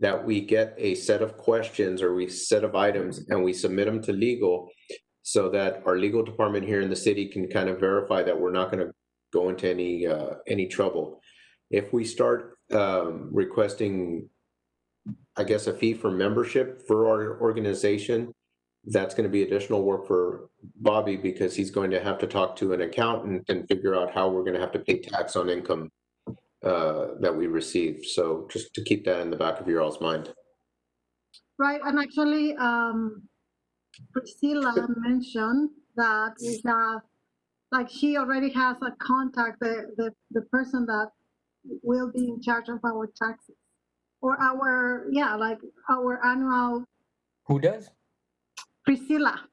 [SPEAKER 9] that we get a set of questions or set of items and we submit them to legal, so that our legal department here in the city can kind of verify that we're not going to go into any trouble. If we start requesting, I guess, a fee for membership for our organization, that's going to be additional work for Bobby, because he's going to have to talk to an accountant and figure out how we're going to have to pay tax on income that we receive. So just to keep that in the back of your all's mind.
[SPEAKER 1] Right, and actually, Priscilla mentioned that we have, she already has a contact, the person that will be in charge of our taxes, or our annual.
[SPEAKER 3] Who does?
[SPEAKER 1] Priscilla.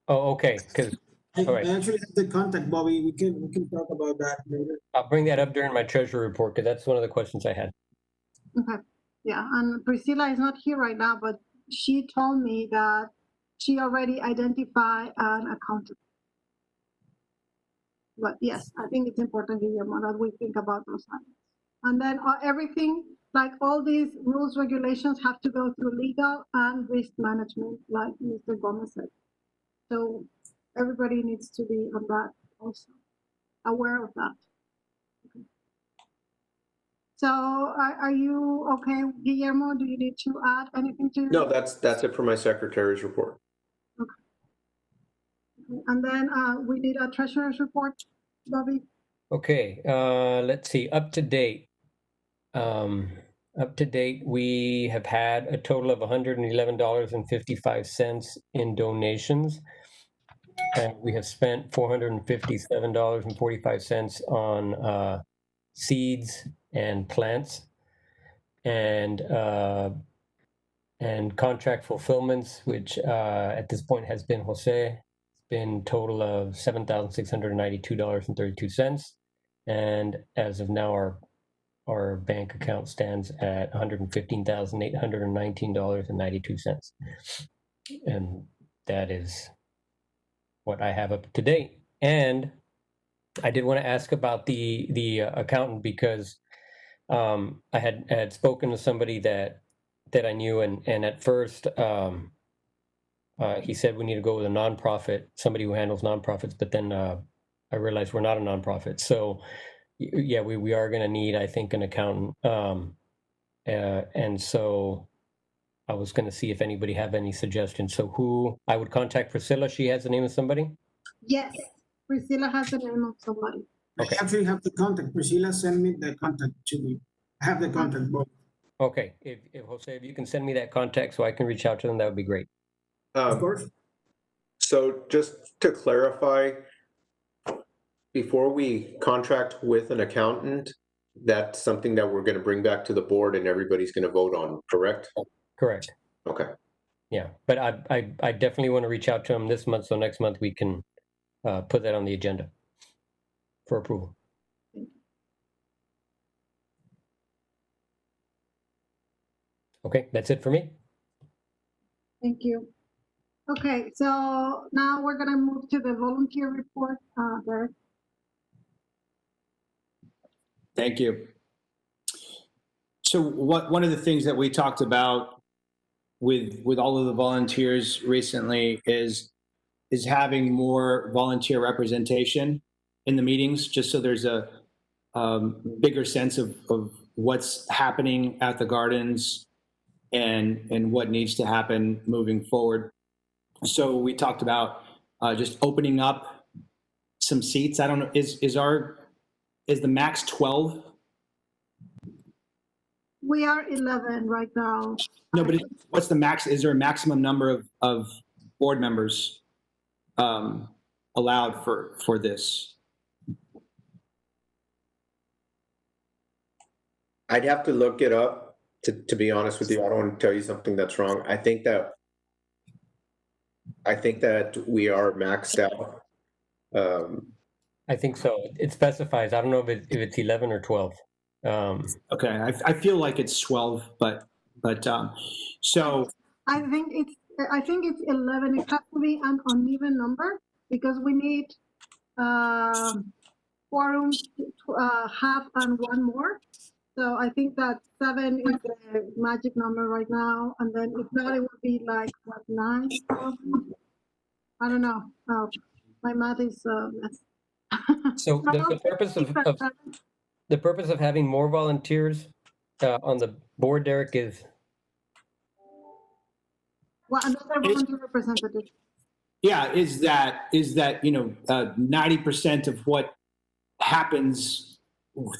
[SPEAKER 3] Oh, okay. Because all right,
[SPEAKER 4] I actually have the contact, Bobby. We can talk about that later.
[SPEAKER 3] I'll bring that up during my treasury report, because that's one of the questions I had.
[SPEAKER 1] Okay, yeah, and Priscilla is not here right now, but she told me that she already identified an accountant. But yes, I think it's important, Guillermo, that we think about those items. And then everything, all these rules, regulations have to go through legal and risk management, like Mr. Gomez said. So everybody needs to be on that also, aware of that. Okay. So are you okay, Guillermo? Do you need to add anything to?
[SPEAKER 9] No, that's it for my secretary's report.
[SPEAKER 1] And then we need a treasurer's report, Bobby.
[SPEAKER 3] Okay, let's see, up to date. Up to date, we have had a total of $111.55 in donations. And we have spent $457.45 on seeds and plants and contract fulfillments, which at this point has been Jose. It's been total of $7,692.32. And as of now, our bank account stands at $115,819.92. And that is what I have up to date. And I did want to ask about the accountant, because I had spoken to somebody that I knew, and at first he said we need to go with a nonprofit, somebody who handles nonprofits, but then I realized we're not a nonprofit. So yeah, we are going to need, I think, an accountant. And so I was going to see if anybody have any suggestions. So who I would contact? Priscilla, she has the name of somebody?
[SPEAKER 1] Yes, Priscilla has the name of somebody.
[SPEAKER 3] Okay.
[SPEAKER 4] I actually have the contact. Priscilla send me the contact to me. I have the contact both.
[SPEAKER 3] Okay, if Jose, if you can send me that contact so I can reach out to them, that would be great.
[SPEAKER 4] Of course.
[SPEAKER 9] So just to clarify, before we contract with an accountant, that's something that we're going to bring back to the board and everybody's going to vote on, correct?
[SPEAKER 3] Correct.
[SPEAKER 9] Okay.
[SPEAKER 3] Yeah, but I definitely want to reach out to them this month, so next month we can put that on the agenda for approval. Okay, that's it for me.
[SPEAKER 1] Thank you. Okay, so now we're gonna move to the volunteer report, Derek.
[SPEAKER 6] Thank you. So one of the things that we talked about with all of the volunteers recently is having more volunteer representation in the meetings, just so there's a bigger sense of what's happening at the gardens and what needs to happen moving forward. So we talked about just opening up some seats. I don't know, is the max 12?
[SPEAKER 1] We are 11 right now.
[SPEAKER 6] No, but what's the max? Is there a maximum number of board members allowed for this?
[SPEAKER 9] I'd have to look it up to be honest with you. I don't want to tell you something that's wrong. I think that we are maxed out.
[SPEAKER 3] I think so. It specifies. I don't know if it's 11 or 12.
[SPEAKER 6] Okay, I feel like it's 12, but so
[SPEAKER 1] I think it's 11. It has to be an uneven number because we need quorums, half and one more. So I think that 7 is the magic number right now, and then if not, it would be like what, 9? I don't know. My math is messed.
[SPEAKER 3] So the purpose of having more volunteers on the board, Derek, is
[SPEAKER 1] Well, another volunteer representative.
[SPEAKER 6] yeah, is that 90% of what happens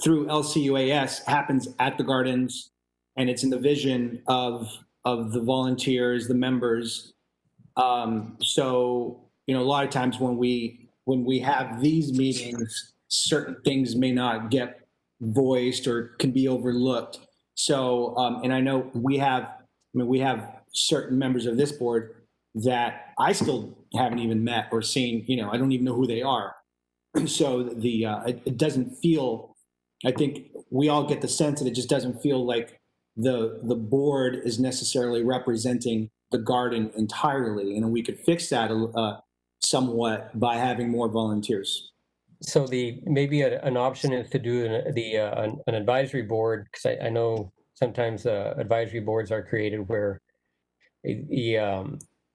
[SPEAKER 6] through LCUAS happens at the gardens, and it's in the vision of the volunteers, the members. So a lot of times when we have these meetings, certain things may not get voiced or can be overlooked. So and I know we have certain members of this board that I still haven't even met or seen. I don't even know who they are. So it doesn't feel. I think we all get the sense that it just doesn't feel like the board is necessarily representing the garden entirely, and we could fix that somewhat by having more volunteers.
[SPEAKER 3] so maybe an option is to do an advisory board, because I know sometimes advisory boards are created where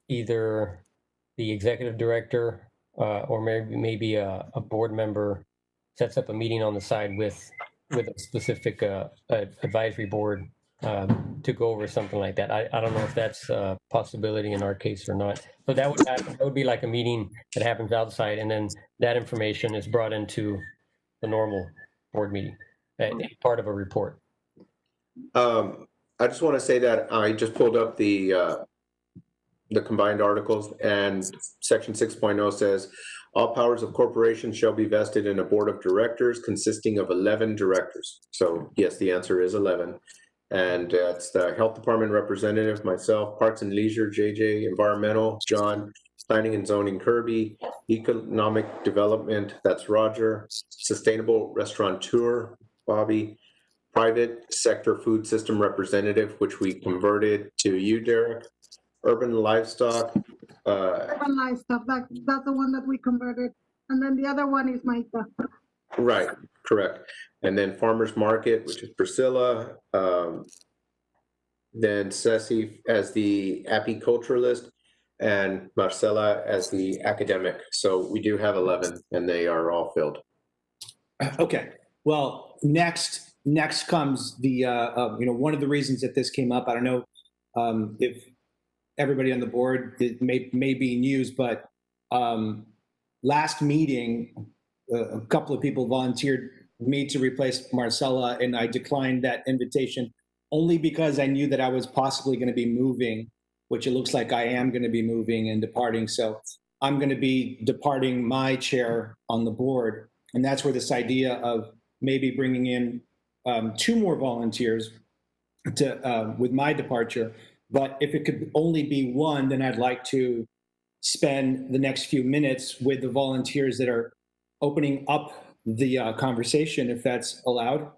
[SPEAKER 3] either the executive director or maybe a board member sets up a meeting on the side with a specific advisory board to go over something like that. I don't know if that's a possibility in our case or not. So that would happen. That would be like a meeting that happens outside, and then that information is brought into the normal board meeting, part of a report.
[SPEAKER 9] I just want to say that I just pulled up the combined articles, and section 6.0 says, all powers of corporations shall be vested in a board of directors consisting of 11 directors. So yes, the answer is 11. And it's the health department representative, myself, parks and leisure, JJ, environmental, John, planning and zoning, Kirby, economic development, that's Roger, sustainable restaurateur, Bobby, private sector food system representative, which we converted to you, Derek, urban livestock.
[SPEAKER 1] Urban livestock, that's the one that we converted. And then the other one is Maika.
[SPEAKER 9] Right, correct. And then farmers market, which is Priscilla. Then Ceci as the apiculturalist, and Marcela as the academic. So we do have 11, and they are all filled.
[SPEAKER 6] Okay. Well, next comes the one of the reasons that this came up. I don't know if everybody on the board, it may be news, but last meeting, a couple of people volunteered me to replace Marcella, and I declined that invitation only because I knew that I was possibly going to be moving, which it looks like I am going to be moving and departing. So I'm going to be departing my chair on the board. And that's where this idea of maybe bringing in 2 more volunteers to with my departure. But if it could only be 1, then I'd like to spend the next few minutes with the volunteers that are opening up the conversation, if that's allowed,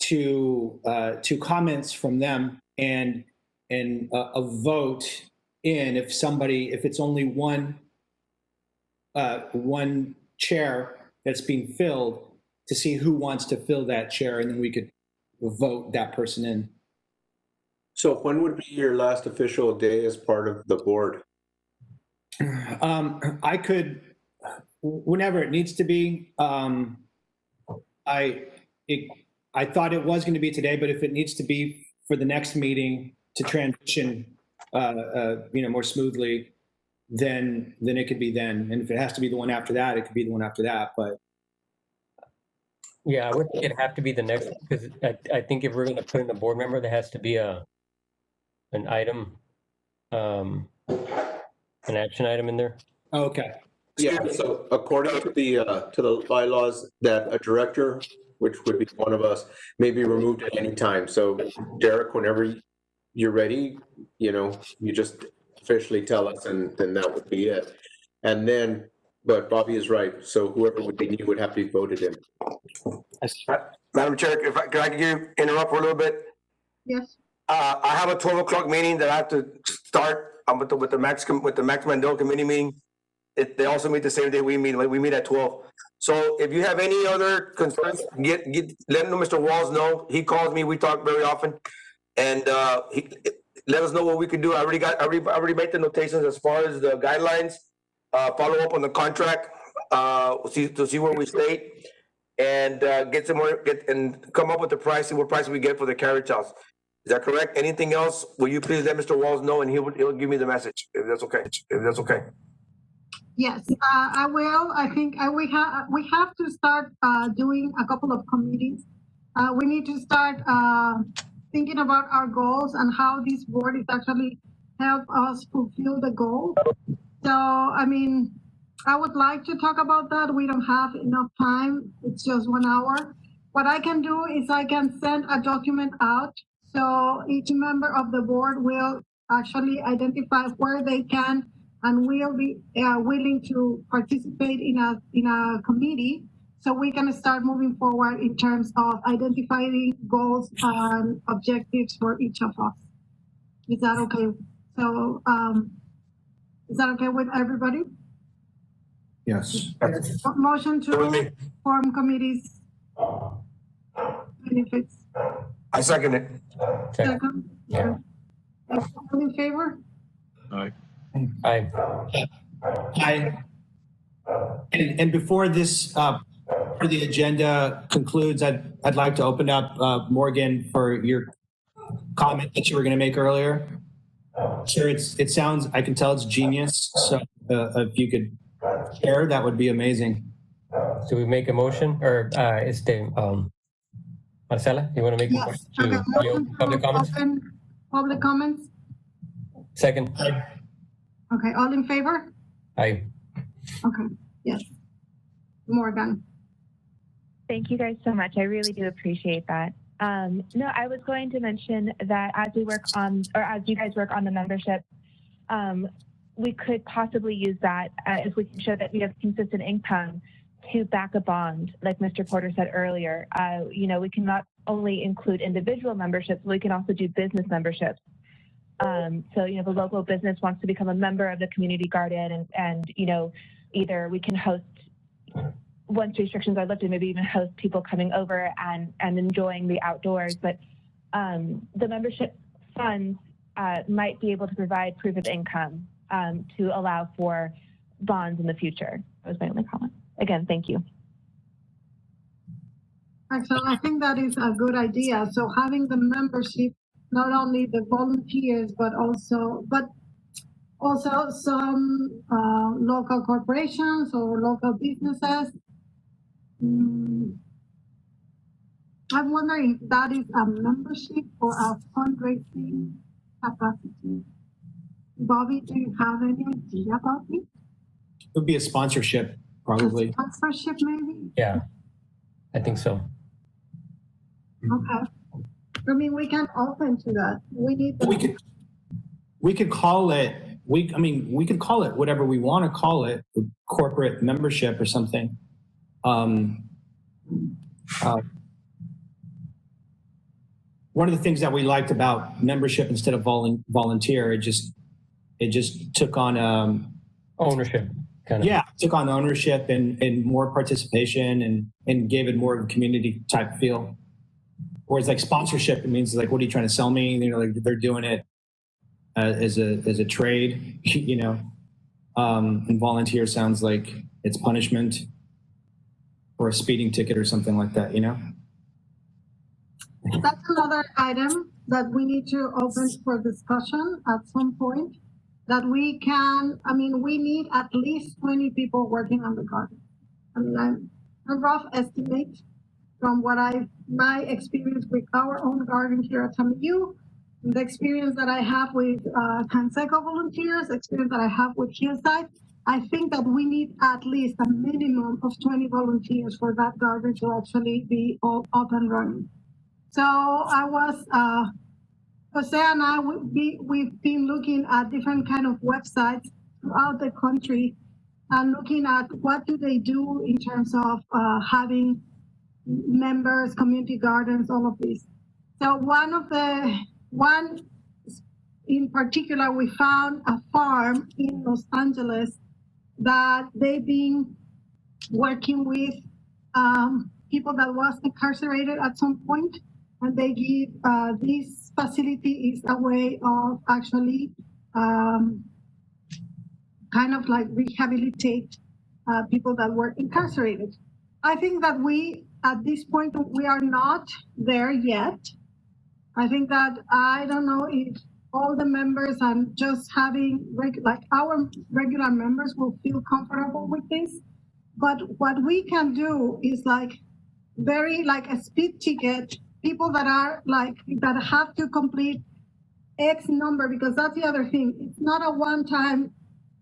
[SPEAKER 6] to comments from them and a vote in if it's only one chair that's being filled, to see who wants to fill that chair, and then we could vote that person in.
[SPEAKER 9] So when would be your last official day as part of the board?
[SPEAKER 6] I could, whenever it needs to be. I thought it was going to be today, but if it needs to be for the next meeting to transition, more smoothly, then it could be then. And if it has to be the one after that, it could be the one after that. But
[SPEAKER 3] Yeah, I would think it'd have to be the next, because I think if we're going to put in a board member, there has to be an item, an action item in there.
[SPEAKER 6] okay.
[SPEAKER 9] Yeah, so according to the bylaws, that a director, which would be one of us, may be removed at any time. So Derek, whenever you're ready, you just officially tell us, and then that would be it. And then, but Bobby is right. So whoever would be new would have to be voted in.
[SPEAKER 2] Madam Chair, can I interrupt for a little bit?
[SPEAKER 1] Yes.
[SPEAKER 2] I have a 12 o'clock meeting that I have to start with the Max Mandel committee meeting. They also meet the same day we meet. We meet at 12. So if you have any other concerns, let Mr. Walls know. He calls me. We talk very often, and let us know what we can do. I already made the notations as far as the guidelines. Follow up on the contract. To see where we stay, and get some more. And come up with the price. See what price we get for the carriage house. Is that correct? Anything else? Will you please let Mr. Walls know, and he'll give me the message if that's okay.
[SPEAKER 1] Yes, I will. I think we have to start doing a couple of committees. We need to start thinking about our goals and how this board is actually help us fulfill the goal. So, I mean, I would like to talk about that. We don't have enough time. It's just 1 hour. What I can do is I can send a document out. So each member of the board will actually identify where they can and will be willing to participate in a committee, so we can start moving forward in terms of identifying goals and objectives for each of us. Is that okay? So is that okay with everybody?
[SPEAKER 4] Yes.
[SPEAKER 1] Motion to form committees. Benefits.
[SPEAKER 2] I second it.
[SPEAKER 1] Second.
[SPEAKER 3] Yeah.
[SPEAKER 1] All in favor?
[SPEAKER 3] I
[SPEAKER 6] And before this before the agenda concludes, I'd like to open up Morgan for your comment that you were going to make earlier. Sure, it sounds, I can tell it's genius. So if you could share, that would be amazing.
[SPEAKER 3] So we make a motion, or Marcela, you want to make a
[SPEAKER 1] Yes.
[SPEAKER 3] motion
[SPEAKER 1] Okay.
[SPEAKER 3] to yield public comments?
[SPEAKER 1] Open public comments.
[SPEAKER 3] Second.
[SPEAKER 1] Okay. All in favor?
[SPEAKER 3] Aye.
[SPEAKER 1] Okay. Yes. Morgan.
[SPEAKER 7] Thank you guys so much. I really do appreciate that. No, I was going to mention that as we work on, or as you guys work on the membership, we could possibly use that if we can show that we have consistent income to back a bond, like Mr. Porter said earlier. You know, we can not only include individual memberships, we can also do business memberships. So, you know, the local business wants to become a member of the community garden, and you know, either we can host, once restrictions are lifted, maybe even host people coming over and enjoying the outdoors. But the membership funds might be able to provide proof of income to allow for bonds in the future. That was my only comment. Again, thank you.
[SPEAKER 1] Excellent. I think that is a good idea. So having the membership, not only the volunteers, but also some local corporations or local businesses. I'm wondering if that is a membership or a fundraising capacity. Bobby, do you have any idea about it?
[SPEAKER 6] It would be a sponsorship, probably.
[SPEAKER 1] Sponsorship, maybe?
[SPEAKER 3] Yeah, I think so.
[SPEAKER 1] Okay. I mean, we can open to that. We need.
[SPEAKER 6] We could call it. We could call it whatever we want to call it, corporate membership or something. One of the things that we liked about membership instead of volunteer, it just took on
[SPEAKER 3] Ownership, kind of.
[SPEAKER 6] Yeah, took on ownership and more participation and gave it more of a community type feel. Whereas like sponsorship, it means like, what are you trying to sell me? You know, like they're doing it as a trade, you know. And volunteer sounds like it's punishment or a speeding ticket or something like that, you know.
[SPEAKER 1] That's another item that we need to open for discussion at some point. That we can, I mean, we need at least 20 people working on the garden. I mean, I'm a rough estimate from what my experience with our own garden here at TAMU, the experience that I have with Canseco volunteers, experience that I have with Hillside. I think that we need at least a minimum of 20 volunteers for that garden to actually be all up and running. So I was, Jose and I, we've been looking at different kind of websites throughout the country and looking at what do they do in terms of having members, community gardens, all of this. So one in particular, we found a farm in Los Angeles that they've been working with people that was incarcerated at some point, and they give this facility is a way of actually kind of like rehabilitate people that were incarcerated. I think that we, at this point, we are not there yet. I think that I don't know if all the members and just having like our regular members will feel comfortable with this. But what we can do is like very like a speed ticket, people that are like, that have to complete X number, because that's the other thing. It's not a one-time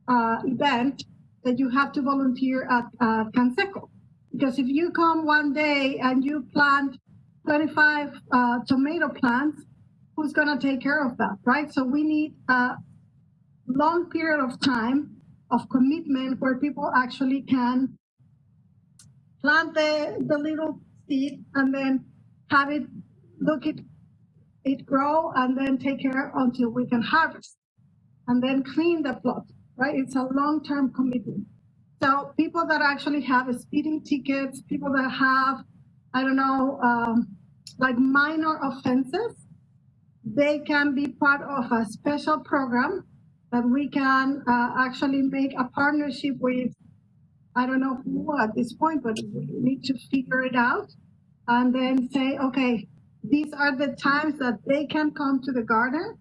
[SPEAKER 1] event that you have to volunteer at Canseco. Because if you come one day and you plant 25 tomato plants, who's gonna take care of that, right? So we need a long period of time of commitment where people actually can plant the little seed and then have it, look it grow and then take care until we can harvest and then clean the plot, right? It's a long-term commitment. So people that actually have speeding tickets, people that have, I don't know, like minor offenses, they can be part of a special program that we can actually make a partnership with I don't know who at this point, but we need to figure it out and then say, okay, these are the times that they can come to the garden.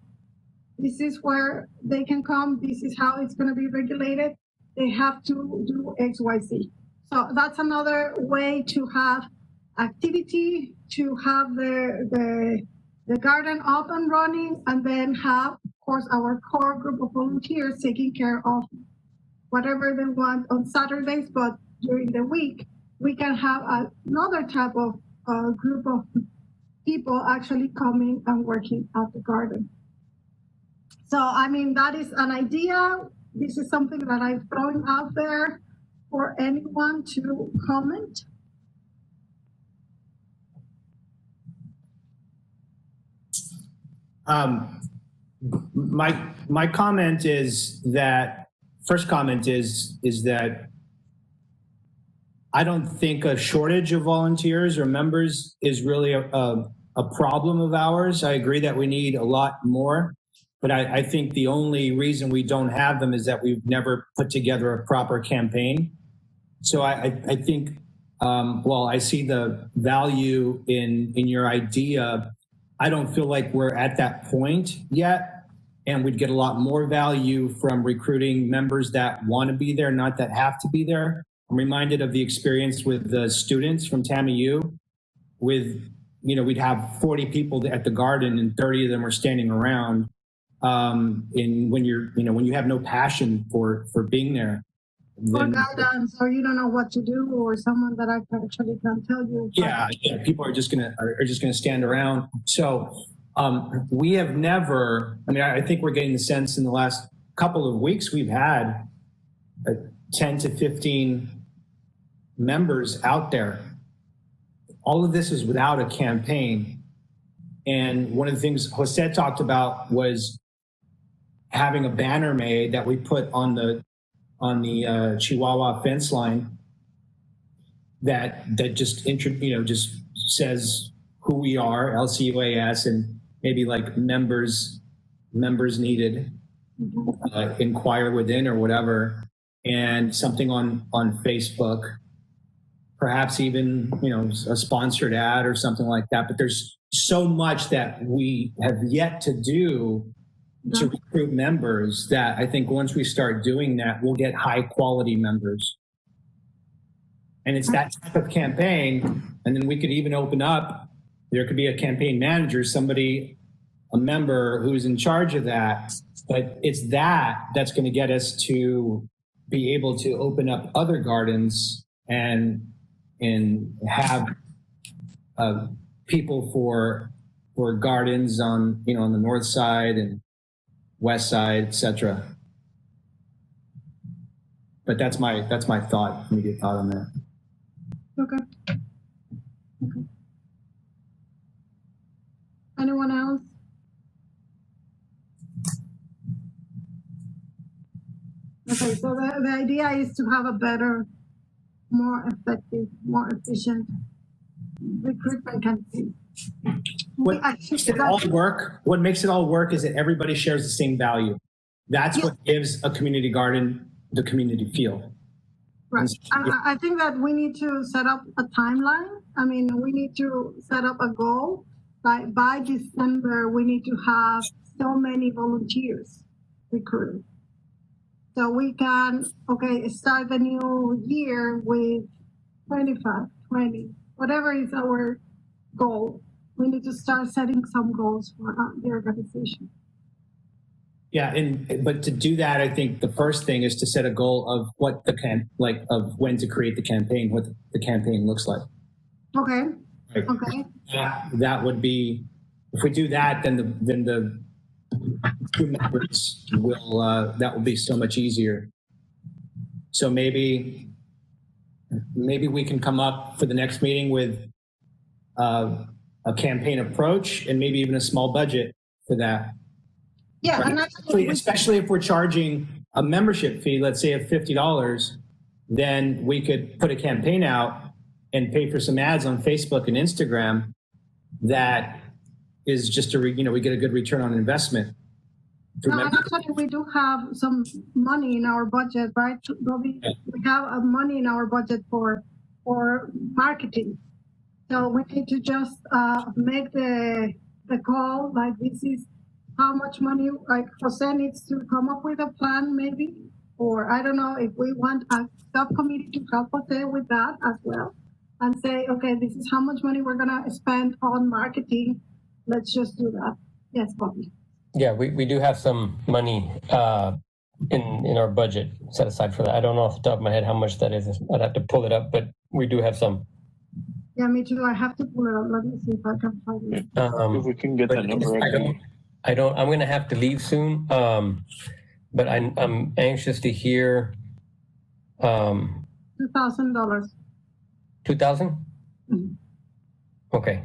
[SPEAKER 1] This is where they can come. This is how it's going to be regulated. They have to do X, Y, Z. So that's another way to have activity, to have the garden up and running, and then have, of course, our core group of volunteers taking care of whatever they want on Saturdays, but during the week, we can have another type of group of people actually coming and working at the garden. So, I mean, that is an idea. This is something that I'm throwing out there for anyone to comment.
[SPEAKER 6] My comment is that, first comment is that I don't think a shortage of volunteers or members is really a problem of ours. I agree that we need a lot more, but I think the only reason we don't have them is that we've never put together a proper campaign. So I think, while I see the value in your idea, I don't feel like we're at that point yet. And we'd get a lot more value from recruiting members that want to be there, not that have to be there. I'm reminded of the experience with the students from TAMIU with, we'd have 40 people at the garden and 30 of them are standing around. And when you have no passion for being there,
[SPEAKER 1] Or guidance, or you don't know what to do, or someone that actually can tell you.
[SPEAKER 6] Yeah, people are just gonna stand around. So we have never. I mean, I think we're getting the sense in the last couple of weeks we've had 10 to 15 members out there. All of this is without a campaign. And one of the things Jose talked about was having a banner made that we put on the Chihuahua fence line that just just says who we are, LCUAS, and maybe like members needed, inquire within or whatever, and something on Facebook, perhaps even a sponsored ad or something like that. But there's so much that we have yet to do to recruit members that I think once we start doing that, we'll get high quality members. And it's that type of campaign. And then we could even open up, there could be a campaign manager, a member who's in charge of that. But it's that's going to get us to be able to open up other gardens and have people for gardens on, on the north side and west side, etc. But that's my immediate thought on that.
[SPEAKER 1] Okay. Anyone else? Okay, so the idea is to have a better, more effective, more efficient recruitment campaign.
[SPEAKER 6] What makes it all work is that everybody shares the same value. That's what gives a community garden the community feel.
[SPEAKER 1] Right. I think that we need to set up a timeline. I mean, we need to set up a goal. Like by December, we need to have so many volunteers recruited. So we can, start the new year with 25, 20, whatever is our goal. We need to start setting some goals for the organization.
[SPEAKER 6] Yeah, but to do that, I think the first thing is to set a goal of what of when to create the campaign, what the campaign looks like.
[SPEAKER 1] Okay.
[SPEAKER 6] Right.
[SPEAKER 1] Okay.
[SPEAKER 6] That would be, if we do that, then the two members will that will be so much easier. So maybe we can come up for the next meeting with a campaign approach and maybe even a small budget for that.
[SPEAKER 1] Yeah,
[SPEAKER 6] right? Especially if we're charging a membership fee, let's say of $50, then we could put a campaign out and pay for some ads on Facebook and Instagram. That is just we get a good return on investment.
[SPEAKER 4] through
[SPEAKER 1] No, and actually, we do have some money in our budget, right, Bobby?
[SPEAKER 5] Yeah.
[SPEAKER 1] We have money in our budget for marketing. So we need to just make the call, like this is how much money, like Jose needs to come up with a plan maybe, or I don't know if we want a subcommittee to help Jose with that as well. And say, okay, this is how much money we're gonna spend on marketing. Let's just do that. Yes, Bobby.
[SPEAKER 3] Yeah, we do have some money in our budget set aside for that. I don't know off the top of my head how much that is. I'd have to pull it up, but we do have some.
[SPEAKER 1] Yeah, me too. I have to pull it up. Let me see if I can find it.
[SPEAKER 8] If we can get
[SPEAKER 3] But
[SPEAKER 8] that number,
[SPEAKER 3] I don't. I'm gonna have to leave soon. But I'm anxious to hear.
[SPEAKER 1] $2,000.
[SPEAKER 3] 2,000.
[SPEAKER 1] Mhm.
[SPEAKER 3] Okay.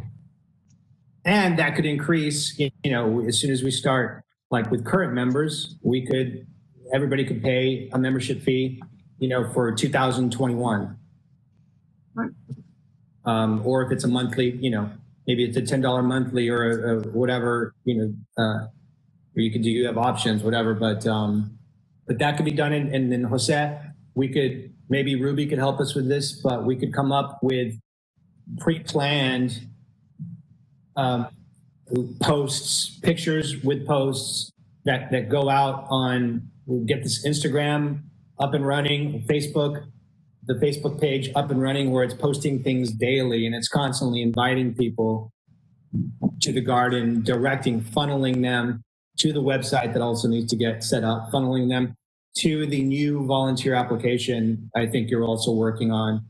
[SPEAKER 6] And that could increase, as soon as we start, like with current members, everybody could pay a membership fee, for 2021.
[SPEAKER 1] Right.
[SPEAKER 6] Or if it's a monthly, maybe it's a $10 monthly or a whatever, or you have options, whatever, but that could be done. And then Jose, maybe Ruby could help us with this, but we could come up with pre-planned posts, pictures with posts that go out on, we'll get this Instagram up and running, the Facebook page up and running where it's posting things daily and it's constantly inviting people to the garden, funneling them to the website that also needs to get set up, funneling them to the new volunteer application I think you're also working on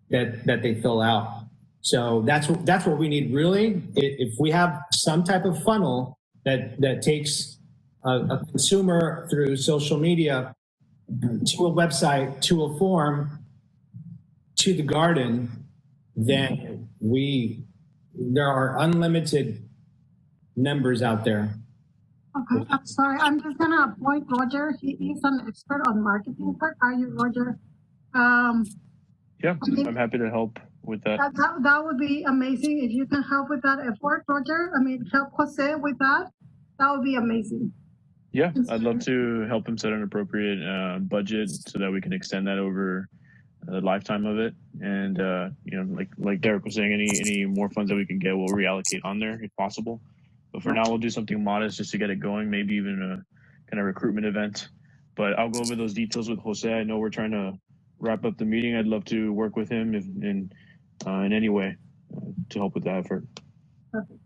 [SPEAKER 6] that they fill out. So that's what we need really. If we have some type of funnel that takes a consumer through social media to a website, to a form, to the garden, then there are unlimited members out there.
[SPEAKER 1] Okay, I'm sorry. I'm just gonna appoint Roger. He is an expert on marketing. Are you, Roger?
[SPEAKER 8] yeah,
[SPEAKER 1] I mean,
[SPEAKER 8] I'm happy to help with that.
[SPEAKER 1] that would be amazing if you can help with that effort, Roger. I mean, help Jose with that. That would be amazing.
[SPEAKER 8] Yeah, I'd love to help him set an appropriate budget so that we can extend that over the lifetime of it. And like Derek was saying, any more funds that we can get, we'll reallocate on there if possible. But for now, we'll do something modest just to get it going. Maybe even a kind of recruitment event. But I'll go over those details with Jose. I know we're trying to wrap up the meeting. I'd love to work with him in any way to help with that effort.
[SPEAKER 1] Perfect.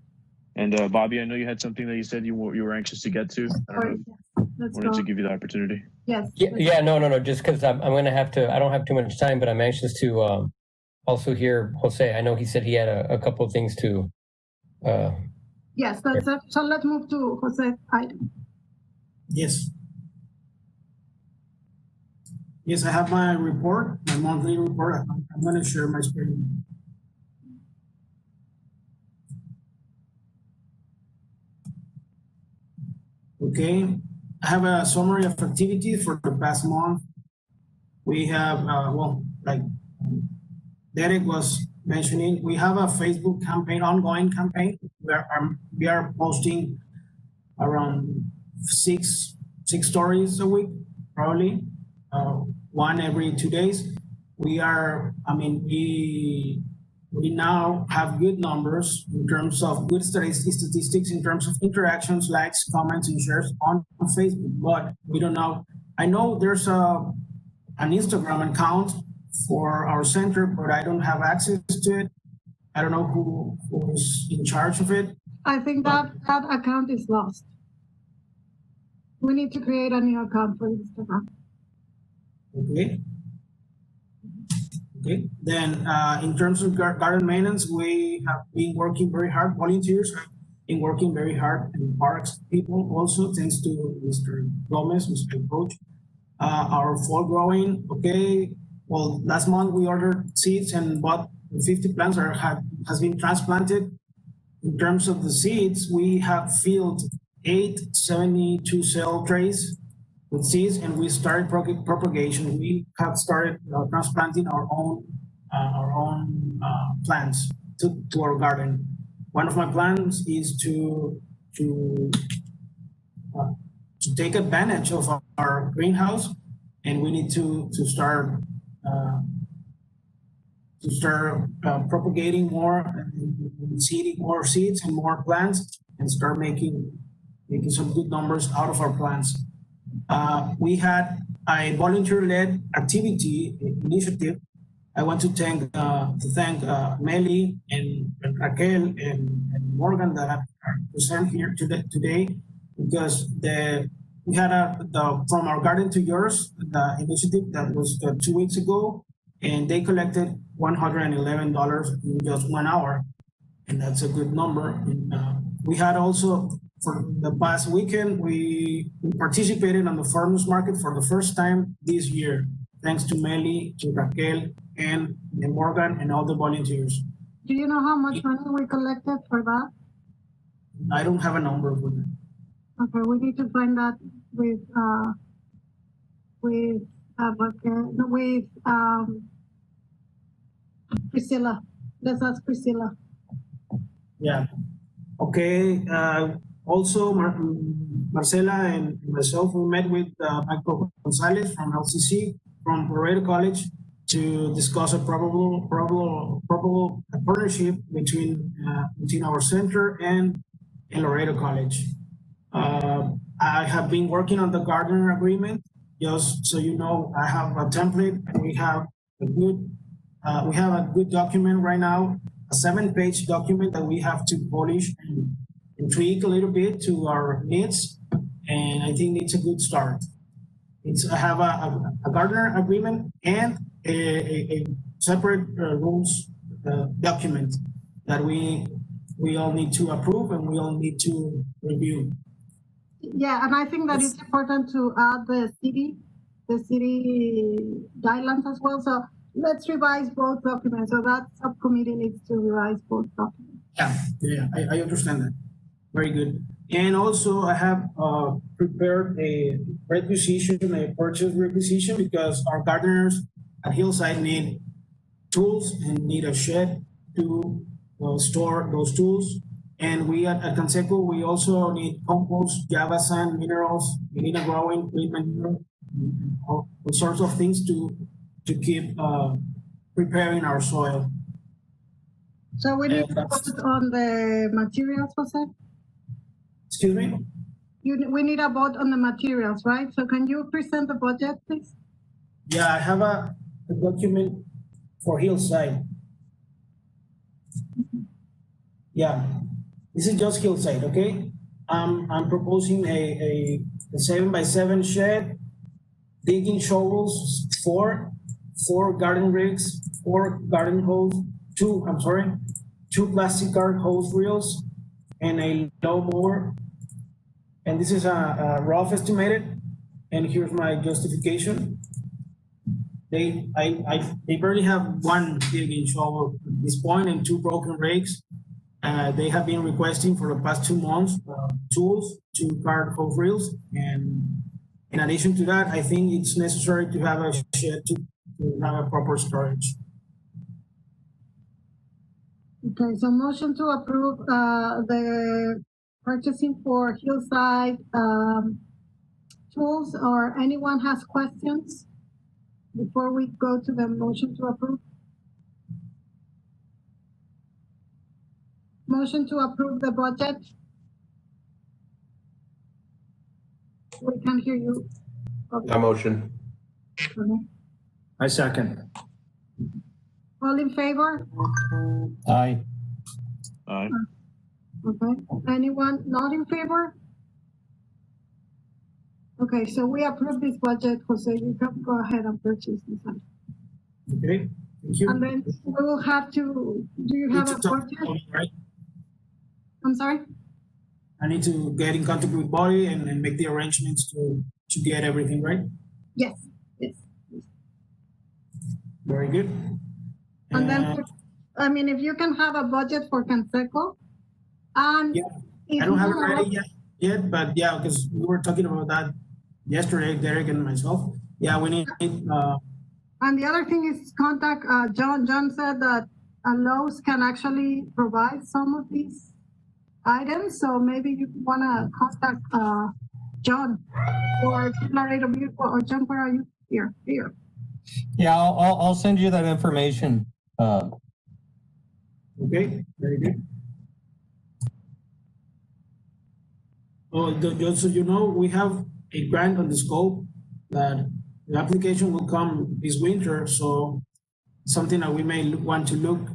[SPEAKER 8] And Bobby, I know you had something that you said you were anxious to get to. I don't know.
[SPEAKER 1] Let's
[SPEAKER 8] Wanted
[SPEAKER 1] go.
[SPEAKER 8] to give you the opportunity.
[SPEAKER 1] Yes.
[SPEAKER 3] Yeah. No. Just because I'm going to have to. I don't have too much time, but I'm anxious to also hear Jose. I know he said he had a couple of things to.
[SPEAKER 1] Yes. So let's move to Jose item.
[SPEAKER 4] Yes. Yes, I have my report, my monthly report. I'm going to share my screen. Okay, I have a summary of activities for the past month. We have, like Derek was mentioning, we have a Facebook campaign, ongoing campaign. We are posting around six stories a week, probably. One every 2 days. We now have good numbers in terms of good statistics in terms of interactions, likes, comments, and shares on Facebook, but we don't know. I know there's an Instagram account for our center, but I don't have access to it. I don't know who's in charge of it.
[SPEAKER 1] I think that account is lost. We need to create a new account for Instagram.
[SPEAKER 4] Okay. Then in terms of garden maintenance, we have been working very hard. Volunteers have been working very hard, and parks people also, thanks to Mr. Gomez, Mr. Coach. Our fall growing, okay. Well, last month we ordered seeds and bought 50 plants has been transplanted. In terms of the seeds, we have filled 8 72 cell trays with seeds, and we started propagation. We have started transplanting our own plants to our garden. One of my plans is to to take advantage of our greenhouse, and we need to start propagating more and seeding more seeds and more plants, and start making some good numbers out of our plants. We had a volunteer-led activity initiative. I want to thank Meli and Raquel and Morgan that are present here today, because we had from our garden to yours, the initiative that was 2 weeks ago, and they collected $111 in just 1 hour, and that's a good number. And, we had also, for the past weekend, we participated on the farmers market for the first time this year, thanks to Meli, to Raquel, and Morgan, and all the volunteers.
[SPEAKER 1] Do you know how much money we collected for that?
[SPEAKER 4] I don't have a number for that.
[SPEAKER 1] Okay, we need to find that with Priscilla. Let's ask Priscilla.
[SPEAKER 4] Yeah. Okay. Also, Marcela and myself, we met with Michael Gonzalez from LCC, from Laredo College, to discuss a probable partnership between our center and Laredo College. I have been working on the gardener agreement. Just so you know, I have a template. We have a good document right now, a 7-page document that we have to polish and tweak a little bit to our needs, and I think it's a good start. I have a gardener agreement and a separate rules document that we all need to approve and we all need to review.
[SPEAKER 1] Yeah, and I think that it's important to add the city guidelines as well. So let's revise both documents. So that subcommittee needs to revise both documents.
[SPEAKER 4] Yeah, I understand that. Very good. And also I have prepared a purchase requisition, because our gardeners at Hillside need tools and need a shed to store those tools. And we at Canseco, we also need compost, Java sand, minerals, melina growing, green manure, all sorts of things to keep preparing our soil.
[SPEAKER 1] So we need to vote on the materials, Jose?
[SPEAKER 4] Excuse me?
[SPEAKER 1] We need a vote on the materials, right? So can you present the budget, please?
[SPEAKER 4] Yeah, I have a document for Hillside. Yeah, this is just Hillside, okay? I'm proposing a 7x7 shed, digging shovels, four garden rigs, 4 garden hose, two plastic guard hose reels, and a low mower. And this is a rough estimated, and here's my justification. They barely have 1 digging shovel at this point and 2 broken rakes. They have been requesting for the past 2 months tools, 2 guard hose reels, and in addition to that, I think it's necessary to have a shed to have a proper storage.
[SPEAKER 1] Okay, so motion to approve the purchasing for Hillside tools, or anyone has questions before we go to the motion to approve? Motion to approve the budget. We can't hear you. Okay.
[SPEAKER 9] I motion.
[SPEAKER 1] Okay.
[SPEAKER 4] I second.
[SPEAKER 1] All in favor?
[SPEAKER 5] Aye.
[SPEAKER 8] Aye.
[SPEAKER 1] Okay. Anyone not in favor? Okay, so we approve this budget, Jose. You can go ahead and purchase this item.
[SPEAKER 4] Okay, thank you.
[SPEAKER 1] And then we will have to, do you have a budget?
[SPEAKER 4] Right?
[SPEAKER 1] I'm sorry?
[SPEAKER 4] I need to get in contact with Bobby and make the arrangements to get everything right.
[SPEAKER 1] Yes, yes.
[SPEAKER 4] Very good.
[SPEAKER 1] And then, I mean, if you can have a budget for Canseco, and
[SPEAKER 4] Yeah,
[SPEAKER 1] if
[SPEAKER 4] I don't have it
[SPEAKER 1] you have
[SPEAKER 4] ready yet, but yeah, because we were talking about that yesterday, Derek and myself. Yeah, we need.
[SPEAKER 1] And the other thing is contact John. John said that Lowe's can actually provide some of these items, so maybe you want to contact John or Laredo Mutual, or John, where are you? Here.
[SPEAKER 5] Yeah, I'll send you that information.
[SPEAKER 4] Okay, very good. Just so you know, we have a grant on the scope that the application will come this winter, so something that we may want to look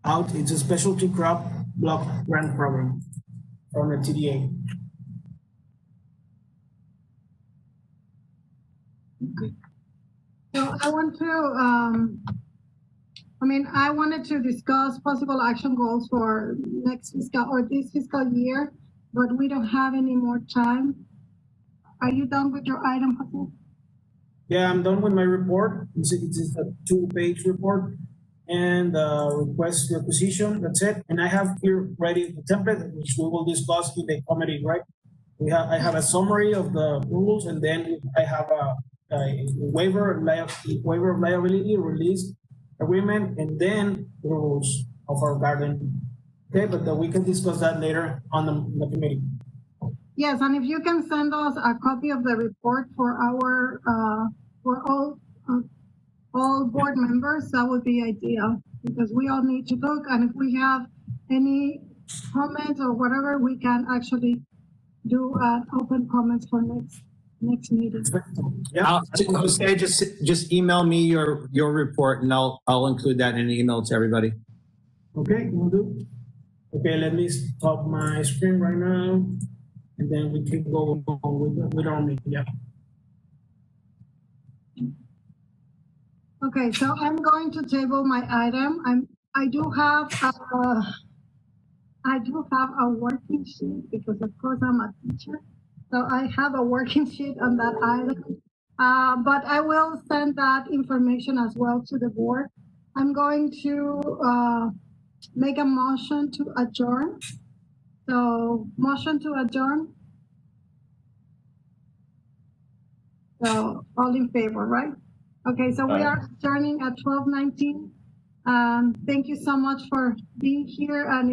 [SPEAKER 4] out. It's a specialty crop block grant program from the TDA.
[SPEAKER 1] So I want to, I wanted to discuss possible action goals for next fiscal or this fiscal year, but we don't have any more time. Are you done with your item, Jose?
[SPEAKER 4] Yeah, I'm done with my report. It's a 2-page report and request requisition. That's it. And I have here ready the template, which we will discuss with the committee, right? I have a summary of the rules, and then I have a waiver of liability release agreement, and then the rules of our garden. Okay, but we can discuss that later on the committee.
[SPEAKER 1] Yes, and if you can send us a copy of the report for our, for all board members, that would be ideal, because we all need to look, and if we have any comments or whatever, we can actually do open comments for next meeting.
[SPEAKER 4] Yeah.
[SPEAKER 6] Jose, just email me your report and I'll include that in an email to everybody.
[SPEAKER 4] Okay, we'll do. Okay, let me stop my screen right now, and then we can go on with our meeting. Yeah.
[SPEAKER 1] Okay, so I'm going to table my item. I do have a working sheet, because of course I'm a teacher. So I have a working sheet on that item. But I will send that information as well to the board. I'm going to make a motion to adjourn. So motion to adjourn. So all in favor, right? Okay, so we are adjourning at 12:19. Thank you so much for being here, and